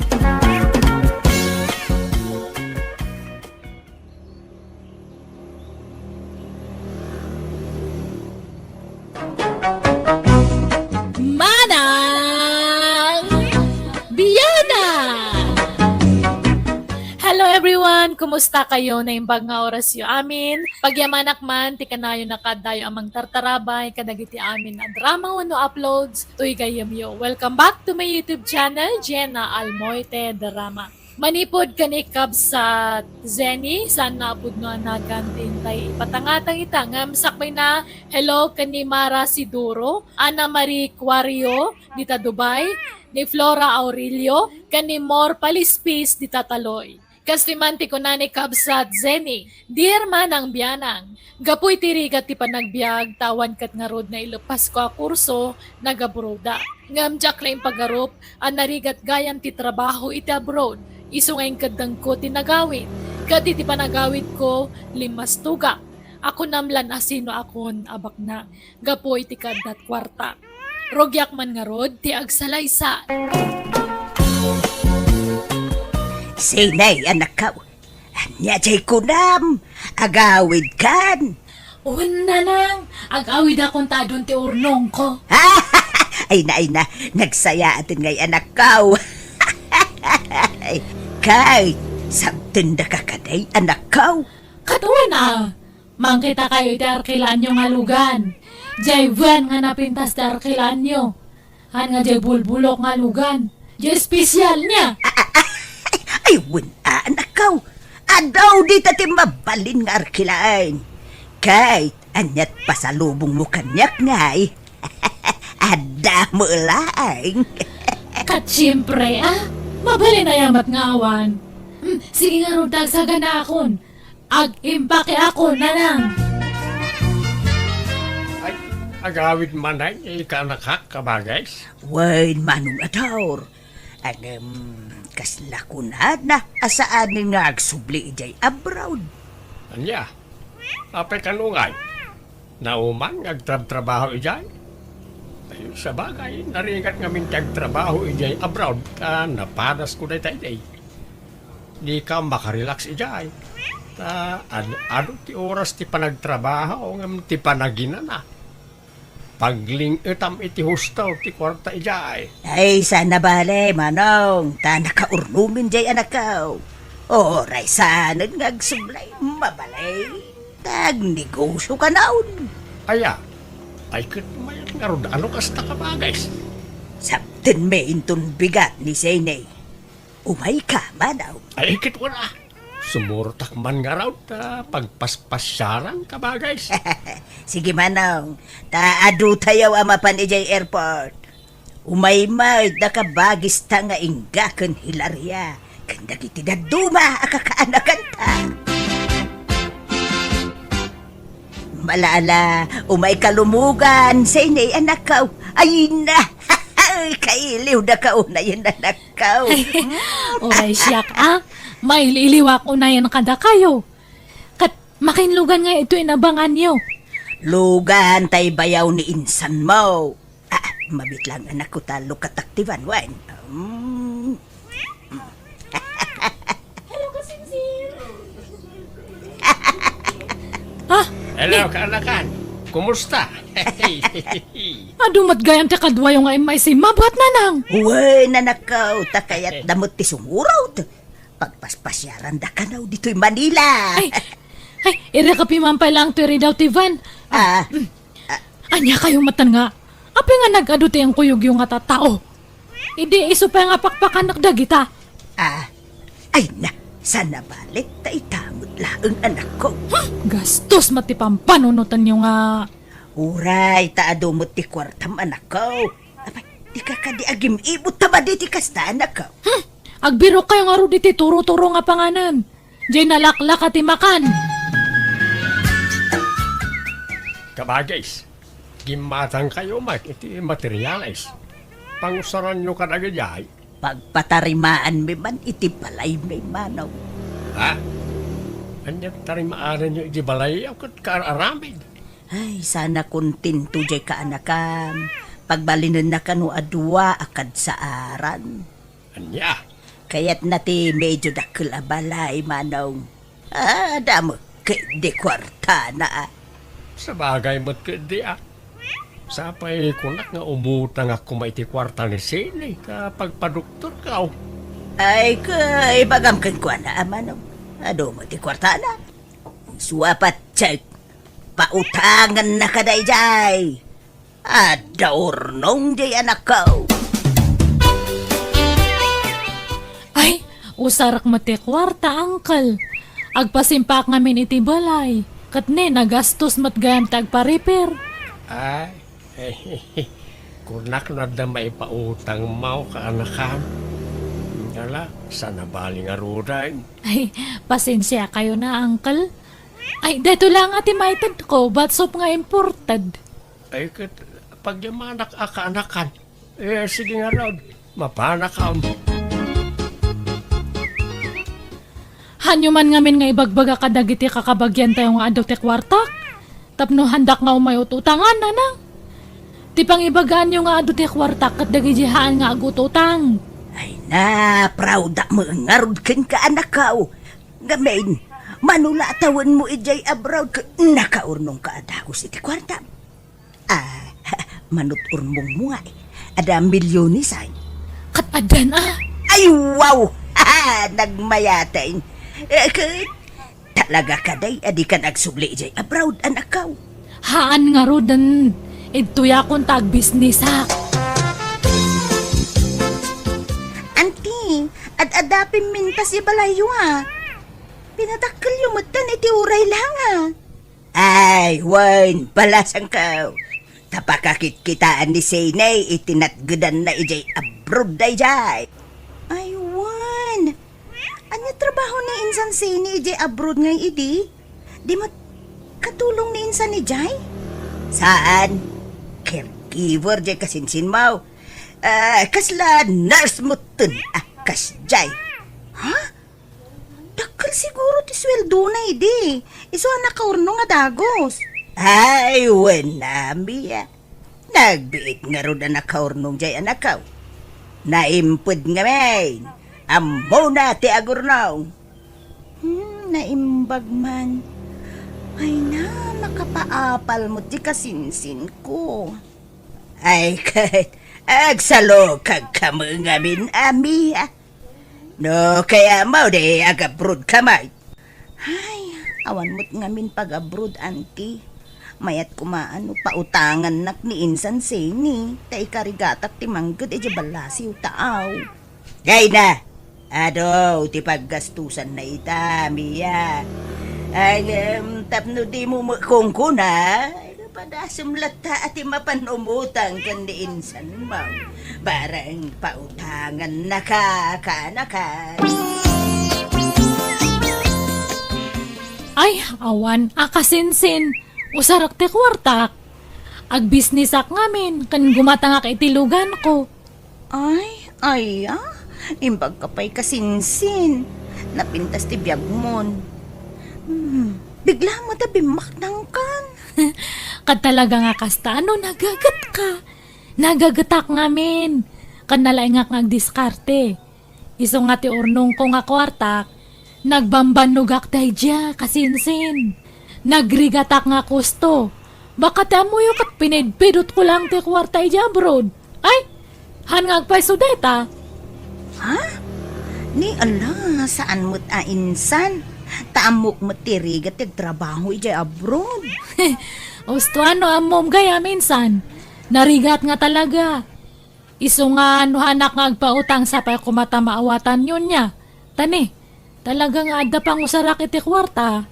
na! Hello everyone! Kumusta kayo na imbag nga oras yo amin? Pagyamanak man, ti kanayo nakadayo amang tartarabay, kadagiti amin na drama wano uploads, tuy gayam yo. Welcome back to my YouTube channel, Jenna Almoite Drama. Manipod kanikab sa Zenny, sana apod no nagantintay patangatang itangam sakbay na hello kani Mara Siduro, Ana Marie Quario, dita Dubai, ni Flora Aurelio, kani Mor Palispis, dita Taloy. Kastimanti ko na ni Kabsat Zenny, dear man ang biyanang, gapoy tirigat ti panagbiag, tawan kat nga rod na ilupas ko a kurso, nagabroda. Ngamjak laing pagarup, ang narigat gayam ti trabaho iti abroad, iso ngayon kadang ko tinagawit. Kadi ti panagawit ko, 5 tuga. Ako namlan asino akon abak na, gapoy ti kadat kwarta. Rogyak man nga rod, ti agsalaysa. Sinay, anak ka. Anya jay kunam. Agawid kan. Una lang, agawid akong tadon ti urnong ko. Ay na, nagsaya atin ngay anak ka. Kay, sabtin da ka kaday, anak ka. Katuwa na, mangkita kayo iti arkilan nyo nga lugan. Jay van nga napintas ti arkilan nyo. Han nga jay bulbulok nga lugan. Jay espesyal niya. Ay, wala, anak ka. Adaw di tati mabalin nga arkilain. Kay, anyat pasalubong mo kanyak ngay. Ada mo lang. Kat siyempre mabali na yamat nga awan. Sige nga ron tagsaga na akon. Ag-impake ako na lang. Ay, agawid man ay ikanakak kabagays. Wain manong ador. Kaslakunad na asaan nga agsubli ijay abroad. Anya, apay kanungay. Nauman agtrabaho ijay. Ay, sa bagay, naringat ngamin trabaho ijay abroad ka napadas ko na tayo. Di ka makarelax ijay. Ano ti oras ti panagtrabaho ngam ti panaginan na. Pagling itam iti hustaw ti kwarta ijay. Ay, sana bale, manong. Ta nakaurnumin jay anak ka. Oray, sana nga agsublay, mabalay. Tagnegosyo ka naon. Aya, ay mayat nga ron, ano kasta ka ba guys? Sabtin may intun bigat ni Senay. Umay ka, manaw. Ay wala. Sumurtak man nga raw ta pagpaspasyaran ka ba guys? Sige manong, taado tayo amapan ijay airport. Umay-may nakabagis ta nga inggakan Hilaria. Kanda kiti daduma akakaanakan ta. Malala, umay kalumugan, Senay anak ka. Ay na, kailiw na kauna yun anak ka. Oray siyak may liliwak unayan kada kayo. Kat makinlugan nga ito inabangan nyo. Lugan tay bayaw ni insan mo. Mabit lang anak ko talo kataktivan, wan. Hello, Kasinsir. Hello, kaanakan. Kumusta? Adumat gayam ti kadwa yung ay may si mabat na nang. Uy, nanakaw, takayat damot ti sumuraw. Pagpaspasyaran da ka na dito'y Manila. Ay, ira ka pimampay lang tiri daw ti Van. Anya kayo matan nga. Api nga nag-ado ti ang kuyog yung nga tatao. Idi iso pa nga pakpakan nakdagita. Ay na, sana balik ta itamot laang anak ko. Gastos matipampanunutan nyo nga. Uray, taadumot ti kwartam anak ko. Abay, di ka kadi agim ibot ta ba di ti kasta anak ko? Agbiro kayo nga ro di ti turo-turo nga panganan. Diyan nalaklak at imakan. Kabagays, gimatang kayo iti materialis. Pangusaran nyo ka nagayay. Pagpatarimaan mi man iti balay may manaw. Ha? Anyat tarimaanan nyo iti balay ako kararamid. Ay, sana kontinto jay ka anakam. Pagbalinan na kanu adwa akad sa aran. Anya? Kaya't nati medyo dakil abalay manong. Damo, kay de kwarta na. Sa bagay mo't kadi Sapay kunak nga umutang ako maiti kwarta ni Sine ka pagpadoktor ka. Ay, kay bagamkan ko na amano. Ado mo ti kwarta na. Suwapat check. Pautangan na ka dayjay. Ada urnong di anak ko. Ay, usarak mati kwarta, uncle. Agpasimpak ngamin iti balay. Katne, nagastos mat gayam tagpa-repair. Ay, kunak na da maipautang mau ka anakan. Ngala, sana baling aruday. Ay, pasensya kayo na, uncle. Ay, dito lang ati maited ko, but soap nga imported. Ay, pag yamanak aka-anakan, sige nga raw, mapanakaon. Hanyo man ngamin nga ibagbaga kadagiti kakabagyan tayo nga adok te kwartak. Tapno handak nga umayot utangan, nanang. Tipang ibagaan nyo nga adok te kwartak kat dagijihaan nga agut utang. Ay na, proud mo ngarod ken ka anak ko. Gamin, manula tawan mo ijay abroad ka nakaurnong ka adagos iti kwarta. Manut urmong mo nga ada milyonis ay. Kat adan Ay wow! Nagmayatay. Talaga ka day, adi ka nagsubli ijay abroad anak ko. Haan nga rodan. Ituya kong tag-business ha. Auntie, ad-adapin mintas ibalayo ha. Pinadakkel yung mutan iti uray lang ha. Ay, Juan, palasang ka. Tapakakit kitaan ni Sinay, itinatgadan na ijay abroad day jay. Ay, Juan. Anya trabaho ni insan sini ijay abroad ngay idi? Di mat katulong ni insan ni Jay? Saan? Caregiver jay kasinsin mo. Kasla nurse mo tun, kas jay. Ha? Dakkel siguro ti sweldo na idi. Iso anak kaurno nga dagos. Ay, wenami ya. Nagbiit nga ron anak kaurnong jay anak ka. Naimpod nga main. Amo na ti agurnaw. Naimbag man. Ay na, makapaapal mo ti kasinsin ko. Ay, kahit agsalo kag kamungamin ami ha. No, kaya mo de agabrod kamay. Ay, awan mo't ngamin pag-abroad, auntie. Mayat kumaano pautangan nak ni insan sini. Ta ikarigatak ti manggod e balasi utaaw. Gay na. Ado, ti paggastusan na itami ya. Ay, tapno di mo kungkuna. Padasum lata at mapanumutang kan ni insan mo. Barang pautangan na ka-kanakan. Ay, awan, akasinsin. Usarak te kwartak. Ag-business ak ngamin, kan gumatangak itilugan ko. Ay, imbag ka pa'y kasinsin. Napintas ti biyag mon. Bigla mo ta bimaknang kan. Kad talaga nga kasta, ano, nagagat ka. Nagagatak ngamin. Kan nalay nga diskarte. Iso nga ti urnong ko nga kwartak, nagbambanugak day dya, kasinsin. Nagrigatak nga kusto. Baka ti amuyo kat pinidpidot ko lang ti kwarta dya abroad. Ay, han nga agpay sudeta. Ha? Ni ala, saan mo't insan? Taamok mo tirigat trabaho ijay abroad. Osto ano amom gaya minsan. Narigat nga talaga. Iso nga ano hanak nga agpautang sa pay kumata maawatan yun niya. Tani, talaga nga adda pang usarak iti kwarta.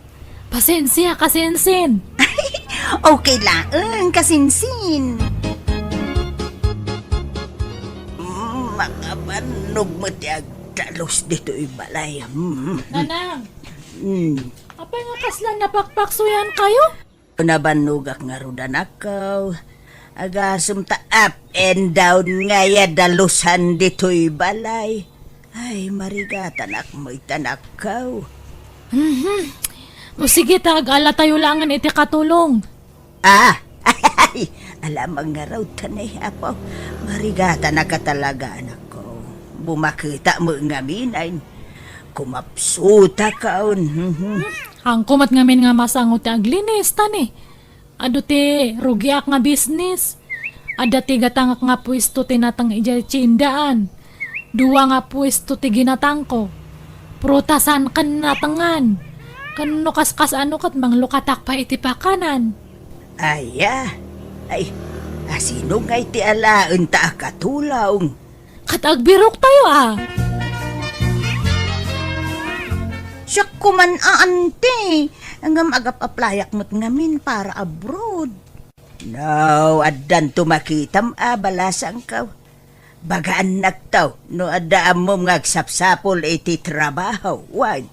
Pasensya, kasensin. Okay lang, kasinsin. Makapanog mo ti agdalos dito ibalay. Nanang, apay nga kaslan napakpaksuyan kayo? Nabanugak nga rudan ako. Agasum ta up and down nga ya dalusan dito'y balay. Ay, marigatan ak mo'y tanakaw. O sige tag, ala tayo langan iti katulong. Ay, alamang nga raw tanay apo. Marigatan na ka talaga, anak ko. Bumakita mo nga minay. Kumapsuta kaon. Ang kumat ngamin nga masangot ti aglinis, tani. Ado ti rugiak nga business. Ada ti gatangak nga pwesto tinatang ijay tsindaan. Dua nga pwesto ti ginatang ko. Prutasan kan natangan. Kan nukas-kas ano kat manglukatak pa iti pakanan. Aya, ay, sino nga iti alaen ta katulaw? Katagbirok tayo ah. Siya kuman ante. Hanggang agap-aplayak mo't ngamin para abroad. No, addan tumakitam balasang ka. Bagaan nagtaw, no adaan mo ngagsapsapol iti trabaho, wag.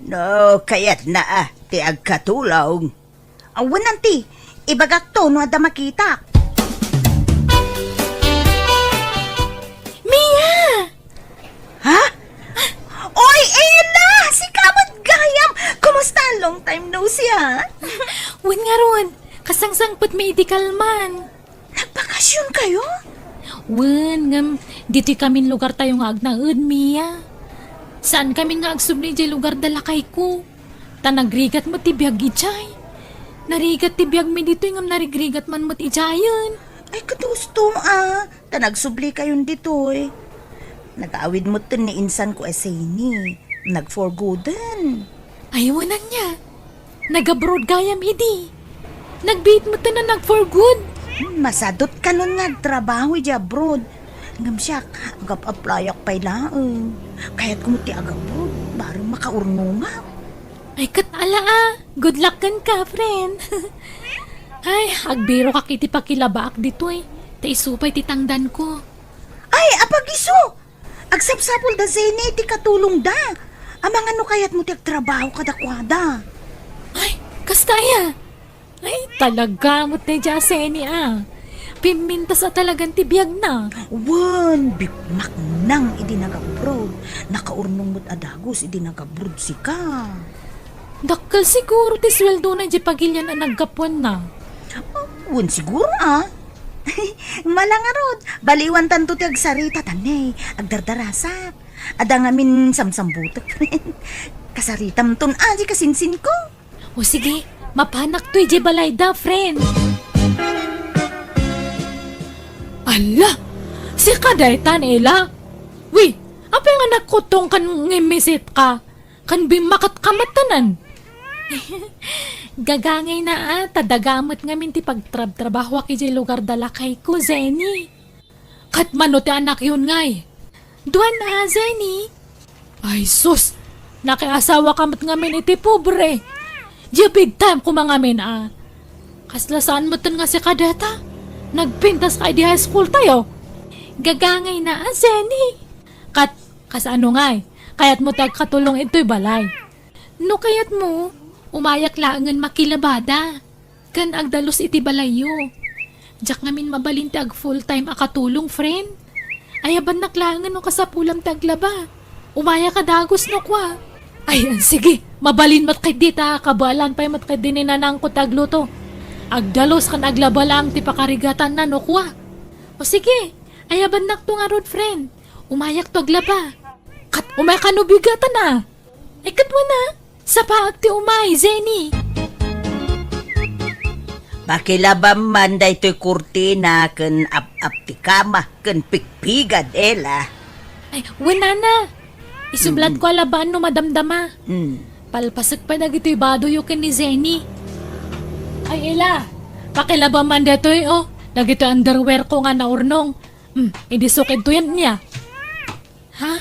No, kayat na ti agkatulaw. Awan anti, ibagak to no ada makita. Mia! Ha? Oy, Ella! Si Kamot Gayam! Kumusta? Long time no see, ha? Wen nga ron, kasangsangpot may idikalman. Nagbakasyon kayo? Wen, ngam, dito kami lugar tayo nga agnaud, Mia. Saan kami nga agsubli di lugar dalakay ko? Tanagrigat mo tibiyag ijay. Narigat tibiyag mi dito ngam narigrigat man mo't ijayan. Ay, kadusto, Tanagsubli kayon dito, eh. Nag-aawid mo to ni insan ko asini. Nag-forgoodin. Ayawanan niya. Nag-abroad gayam idi. Nag-beat mo to na nag-for good. Masadot ka nun nga trabaho di abroad. Ngam siya, agap-aplayak pa'y laang. Kaya't kumuti agabroad, barang makaurnunga. Ay katala good luck kan ka, friend. Ay, agbiro kak iti pakilabaak dito eh. Taisupay titangdan ko. Ay, apagiso! Agsapsapol da zene, ti katulong da. Amang ano kaya't mo ti agtrabaho kadakwada. Ay, kastaya. Ay, talaga mo't na jaseni Pimintas talagang tibiyag na. Wan, bigmak nang idi nag-abroad. Nakaurnong mo't adagos, idi nag-abroad si ka. Dakkel siguro ti sweldo na di pagilyan na naggapuan na. Wan siguro, Malangarod, baliwan tanto ti agsarita tanay, agdardarasak. Ada ngamin samsambutok, friend. Kasaritam ton, di kasinsin ko. O sige, mapanak to'y di balay da, friend. Ala, si kadaytan, Ela. Wi, apa nga nakutong kan ngimisit ka? Kan bimakat kamatanan. Gagangay na tadagamot ngamin ti pagtrabaho ki lugar dalakay ko, Zeni. Kat mano ti anak yun ngay. Duan Zeni. Ay sus, nakiasawa kamot ngamin iti pobre. Di big time kumangamin Kaslasaan mo nga si kadata. Nagpintas ka di high school tayo. Gagangay na Zeni. Kasano ngay, kayat mo tagkatulong ito'y balay. No kayat mo, umayak laangan makilabada. Kan agdalos iti balayo. Diyak ngamin mabalin ti ag full time akatulong, friend. Ayaban naklangan no kasapulam taglaba. Umaya ka dagos no kwa. Ayan, sige, mabalin mat kay dita, kabalan pa'y mat kay dininanang ko tagluto. Agdalos kan aglaba lang ti pakarigatan na no kwa. O sige, ayaban nakto nga road, friend. Umayak to aglaba. Kat umay ka no bigatan na. Ay katwa na, sa paag ti umay, Zeni. Makilabam man da ito'y kurtina ken ap-ap ti kama ken pikpigad, Ella. Ay, wala na. Isublat ko alaban no madamdama. Mm. Palpasag pa na gito'y badoyo ken ni Zeni. Ay, Ella, pakilabam man dito Nagito underwear ko nga naurnong. Idisukid to yan niya. Ha?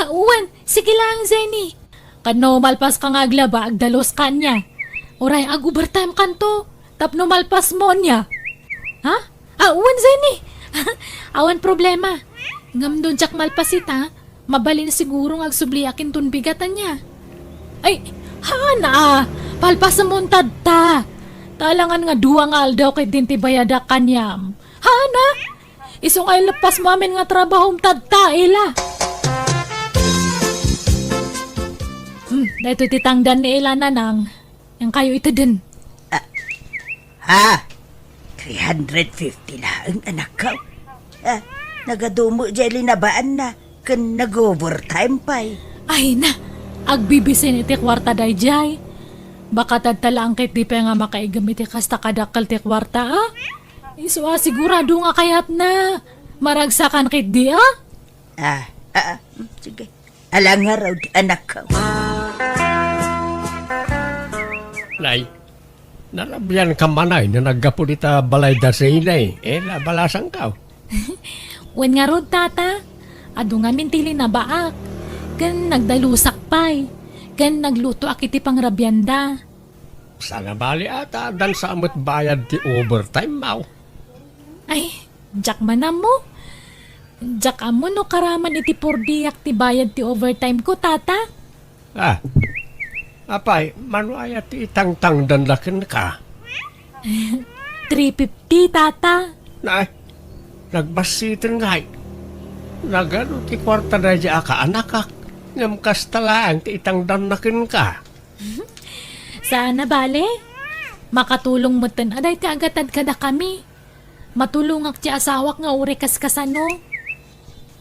Uwan, sige lang, Zeni. Kano malpas ka nga aglaba, agdalos ka niya. Oray, ag-overtime kanto. Tapno malpas mo niya. Ha? Uwan, Zeni. Awan problema. Ngam doon tsak malpasit mabalin siguro ng agsubliakin tun bigatan niya. Ay, hana palpasan mo ta. Talangan nga duwa nga aldaw kay dinti bayada kanyam. Hana? Isong ay lapas mo amin nga trabaho tadta, Ela. Dahito titangdan ni Ela nanang. Yang kayo ito din. 350 lang, anak ko. Nagadumo jeli na baan na, kan nag-overtime pa'y. Ay na, agbibisin iti kwarta dayjay. Baka tadtala ang kit di pa nga makaigamit kasta kadakal ti kwarta Iso sigurado nga kayat na. Maragsakan kit di Sige. Alang nga raw, anak ko. Nay, narabyan ka manay na naggapo dita balay da sa inay. Nabalasan ka. Wen nga rod, tata. Ado nga mintili na baak. Kan nagdalusak pay. Kan nagluto akiti pang rabyanda. Sana bali ata dan sa amot bayad ti overtime mau. Ay, jak manam mo. Jak amo no karaman iti pordiyak ti bayad ti overtime ko, tata. Apay, manuaya ti itang-tang danlakin ka. 350, tata. Nay, nagbasitin ngay. Nagano ti kwarta na dya ka anakak. Ngam kastalaan ti itang danlakin ka. Sana bale? Makatulong mo tan aday ti agatad kada kami. Matulungak ti asawak nga uri kaskasano.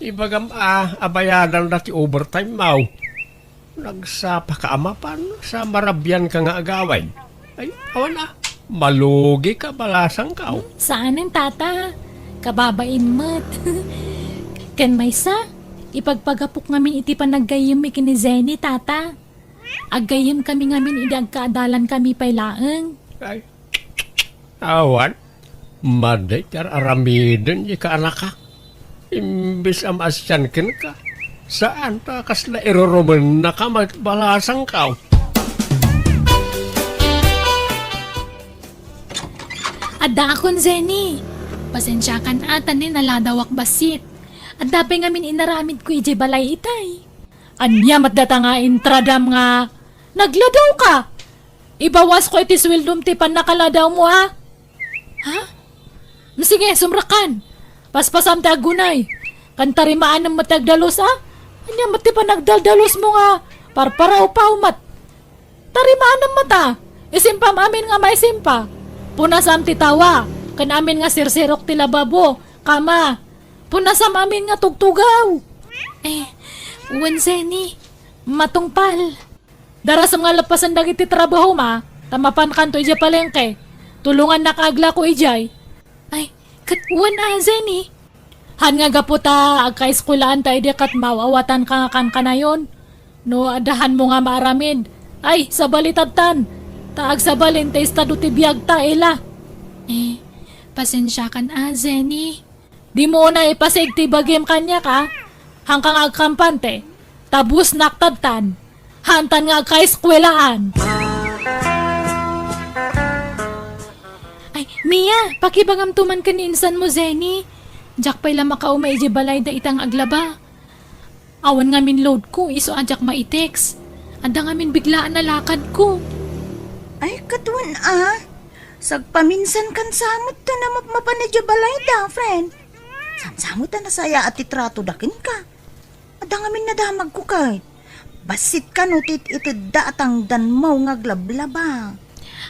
Ibagam abayadan na ti overtime mau. Nagsapa ka amapan sa marabyan ka nga agaway. Ay, awan na. Malugi ka balasang ka. Saanin, tata? Kababain mo't. Ken maysa, ipagpagapok ngamin iti panaggayim mi kini Zenny, tata. Aggayim kami ngamin idi agkaadalan kami paylaeng. Ay, awan. Maday tar aramiden di ka anak ka. Imbis amasyan ken ka. Saan ta kasla iroromen na ka balasang ka. Adda akon, Zenny. Pasensya kan atan ni naladawak basit. Adda pa ngamin inaramid ko iji balay itay. Anya matdata nga intradam nga. Nagladaw ka. Ibawas ko iti swildom ti pan nakaladaw mo, ha? Ha? Sige, sumrakan. Paspasam ti agunay. Kantarimaan ng matagdalos, ha? Anya mati pa nagdaldalos mo nga. Parparaw pa umat. Tarimaan ng mata. Isimpam amin nga maisimpa. Punasam ti tawa. Kan amin nga sirsirok ti lababo. Kama. Punasam amin nga tugtugaw. Uwan Zenny. Matungpal. Darasam nga lapasan dagiti trabaho ma. Tamapan kanto ija palengke. Tulungan nakaagla ko ijay. Ay, uwan Zenny. Han nga gaputa agka-eskulaan tayo di kat mawawatan ka nga kan kanayon. No, adahan mo nga maaramid. Ay, sa balitatan. Taag sa balin, estado ti biyag ta, ela. Pasensya kan Zenny. Di mo na ipasig ti bagim kanya ka. Hangkang agkampante. Tabus naktadtan. Hantan nga agka-eskwelaan. Ay, Mia, pakibagam tuman ka ni insan mo, Zenny. Jack pa'y lama ka umay balay da itang aglaba. Awan nga min load ko, iso ajak maitex. Anda nga min biglaan na lakad ko. Ay, katuan sagpaminsan kan samot ta na mapanadya balay da, friend. Samsamot ta na saya at itrato dakin ka. Ada nga min nadamag ko kahit. Basit ka no tit ito daatang dan mo nga glablaba.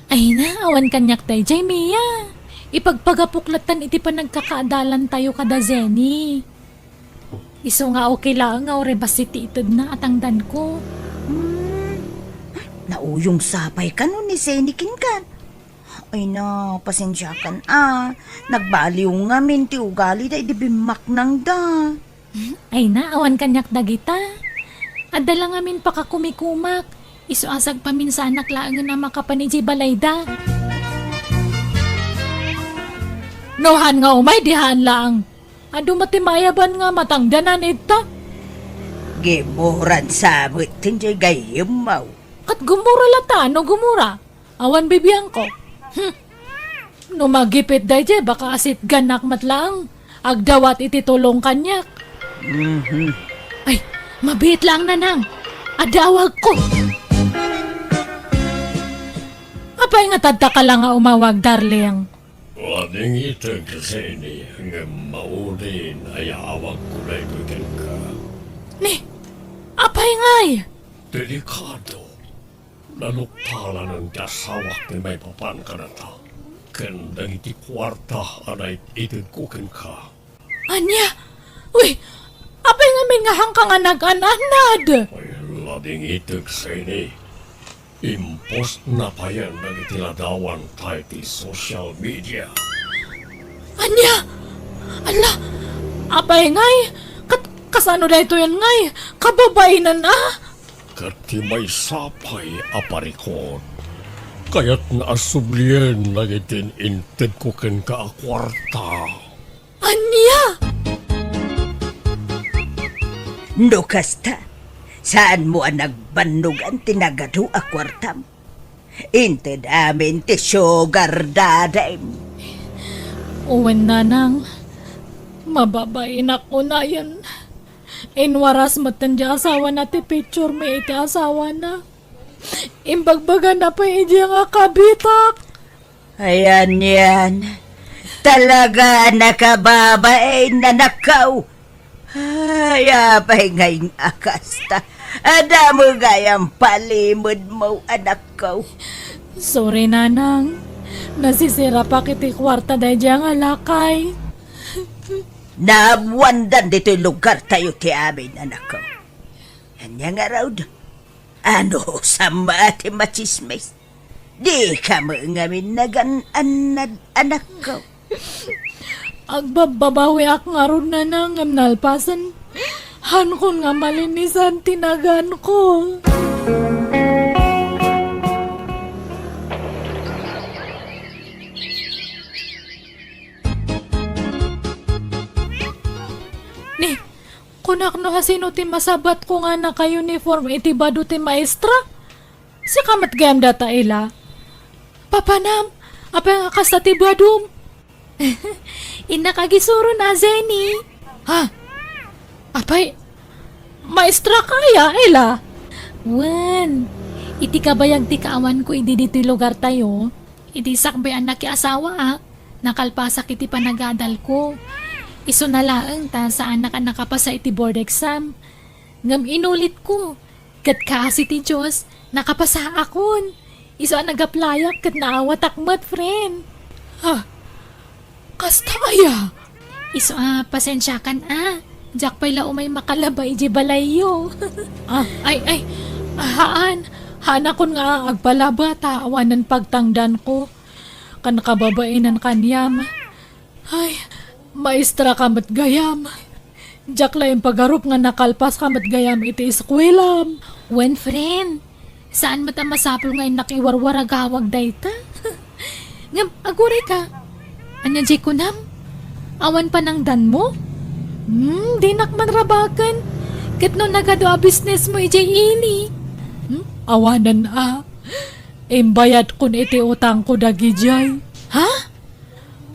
Ay na, awan kanyak tayo, Jay Mia. Ipagpagapuklatan iti pa nagkakaadalan tayo kada Zenny. Iso nga okay lang nga ore basit itod na atangdan ko. Nauyong sapay ka no ni Zenikin kan. Ay na, pasensya kan nagbaliw nga min ti ugali da idibimak nang da. Ay na, awan kanyak dagita. Adala nga min pakakumikumak. Iso asag paminsanak lang na makapaniji balayda. Nohan nga umay dihan lang. Ado matimayaban nga matangdanan ita. Gimuran sabot tinjay gayim mo. Kat gumura lata, no gumura. Awan bibiyang ko. No magipit dahi baka asit ganak matlang. Agdawat iti tulong kanyak. Ay, mabit lang nanang. Adawag ko. Apay nga tadta ka lang nga umawag, darling. Wading itag kasi ni hanggang maudin ay awag ko na ikutin ka. Ni, apay ngay. Delikado. Nanukpala ng dasawak ni may papan ka na ta. Kandang iti kwarta anay itikukin ka. Anya, uy, apay nga may nga hangka nga nag-ananad. Ay lading itag sini. Impost na pa yan ng itiladawan tayo ti social media. Anya, ala, apay ngay, Kasano na ito yan ngay? Kababainan Kati may sapay aparikot. Kaya't naasublien na itin inted ko ken ka akwarta. Anya? No kasta, saan mo ang nagbannog ang tinagado a kwartam? Inted amin ti sugar daday. Uwen nanang, mababain ako na yan. Inwaras matan di asawa na ti picture may iti asawa na. Imbagbaga na pa iti nga kabitak. Ayan yan. Talaga nakababain na nakaw. Ay, apay ngayong akasta. Ada mo gayang palimod mo, anak ko. Sorry nanang, nasisira pa kiti kwarta dahi di nga lakay. Nabuandan dito'y lugar tayo ti amin, anak ko. Yan nga raw. Ano sa mati machismis? Di ka mo ngamin nagananad, anak ko. Agbababawi ak nga ron nanang ang nalpasan. Hankon nga malinisan tinagan ko. Ni, kunak no hasino ti masabat ko nga naka-uniform iti bado ti maestra? Si kamat gayam data ila. Papanam, apa nga kasta ti badum? Inakagisuro na, Zenny. Ha? Apay, maestra kaya, ila? Wan, iti kabayag ti kaawan ko idi dito lugar tayo. Iti sakbay anak ki asawa nakalpasak iti panagadal ko. Iso na laang ta sa anak ang nakapasa iti board exam. Ngam inulit ko. Kat kasi ti Diyos, nakapasa akon. Iso ang nagaplayak kat naawa takmat, friend. Ha? Kasta kaya? Iso pasensya kan Jack pala umay makalabay di balayo. Haan. Hana kon nga agbalaba ta awanan pagtangdan ko. Kan kababainan kanyam. Ay, maestra kamat gayam. Jack la yung pagarup nga nakalpas kamat gayam iti iskwelam. When friend, saan mata masapol ngayon nakiwarwaragawag dayta? Ngam, aguri ka. Anya jay kunam? Awan pa ng dan mo? Di nakman rabakan. Kat no nagado a business mo ijay ini. Awanan Imbayad kun iti utang ko dagi jay. Ha?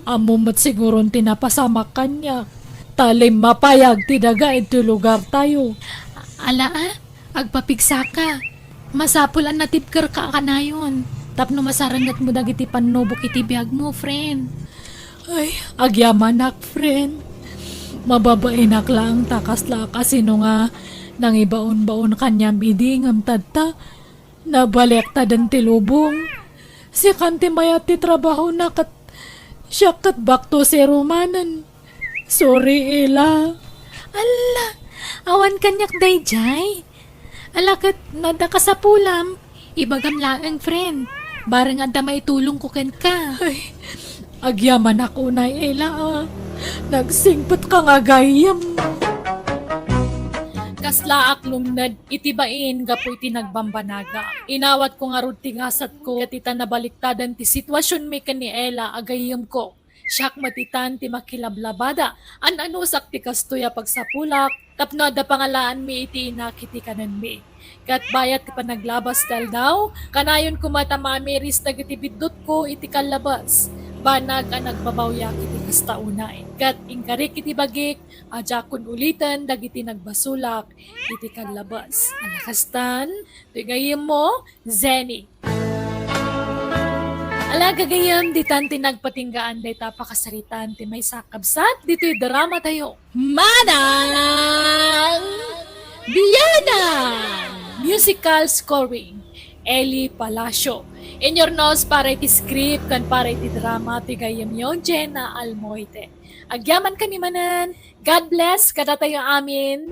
Amumat siguro tinapasama kanya. Talim mapayag tidaga iti lugar tayo. Ala agpapigsa ka. Masapulan na tipker ka kanayon. Tapno masarangat mo dagiti panubok iti biyag mo, friend. Ay, agyamanak, friend. Mababainak lang takas lakas sino nga nang ibaon-baon kanyam idingam tadta. Nabalik ta dan tilubong. Si kanti mayat ti trabaho na kat siya kat bakto si Romanan. Sorry, Ella. Ala, awan kanyak dayjay. Alakat nada ka sa pulam. Ibagam laang, friend. Barang anda may tulong ko ken ka. Ay, agyaman ako na, Ella. Nagsingpot ka nga gayam. Kasla aklumnad, itibain gapo iti nagbambanaga. Inawat ko nga ron tingasat ko, at ita nabaliktadan ti sitwasyon mi ni Ella agayam ko. Siyak matitan ti makilablabada, ano sak ti kastoya pagsapulak, tapno da pangalaan mi iti inakiti kanan mi. Kat bayat ti panaglabas dal daw, kanayon kumatamamiris dagiti bidot ko iti kalabas. Banag ang nagbabawyak iti kastaunay. Kat ingkarik iti bagik, ajakon ulitan dagiti nagbasulak iti kalabas. Alakastan, tigayim mo, Zenny. Alaga gayam, di tanti nagpatinggaan day tapakasaritan ti may sakabsat, dito'y drama tayo. Manang Biyana! Musical scoring, Eli Palacio. In your nose para iti script kan para iti drama ti gayam yon, Jenna Almoite. Agyaman kami manan. God bless, kada tayo amin.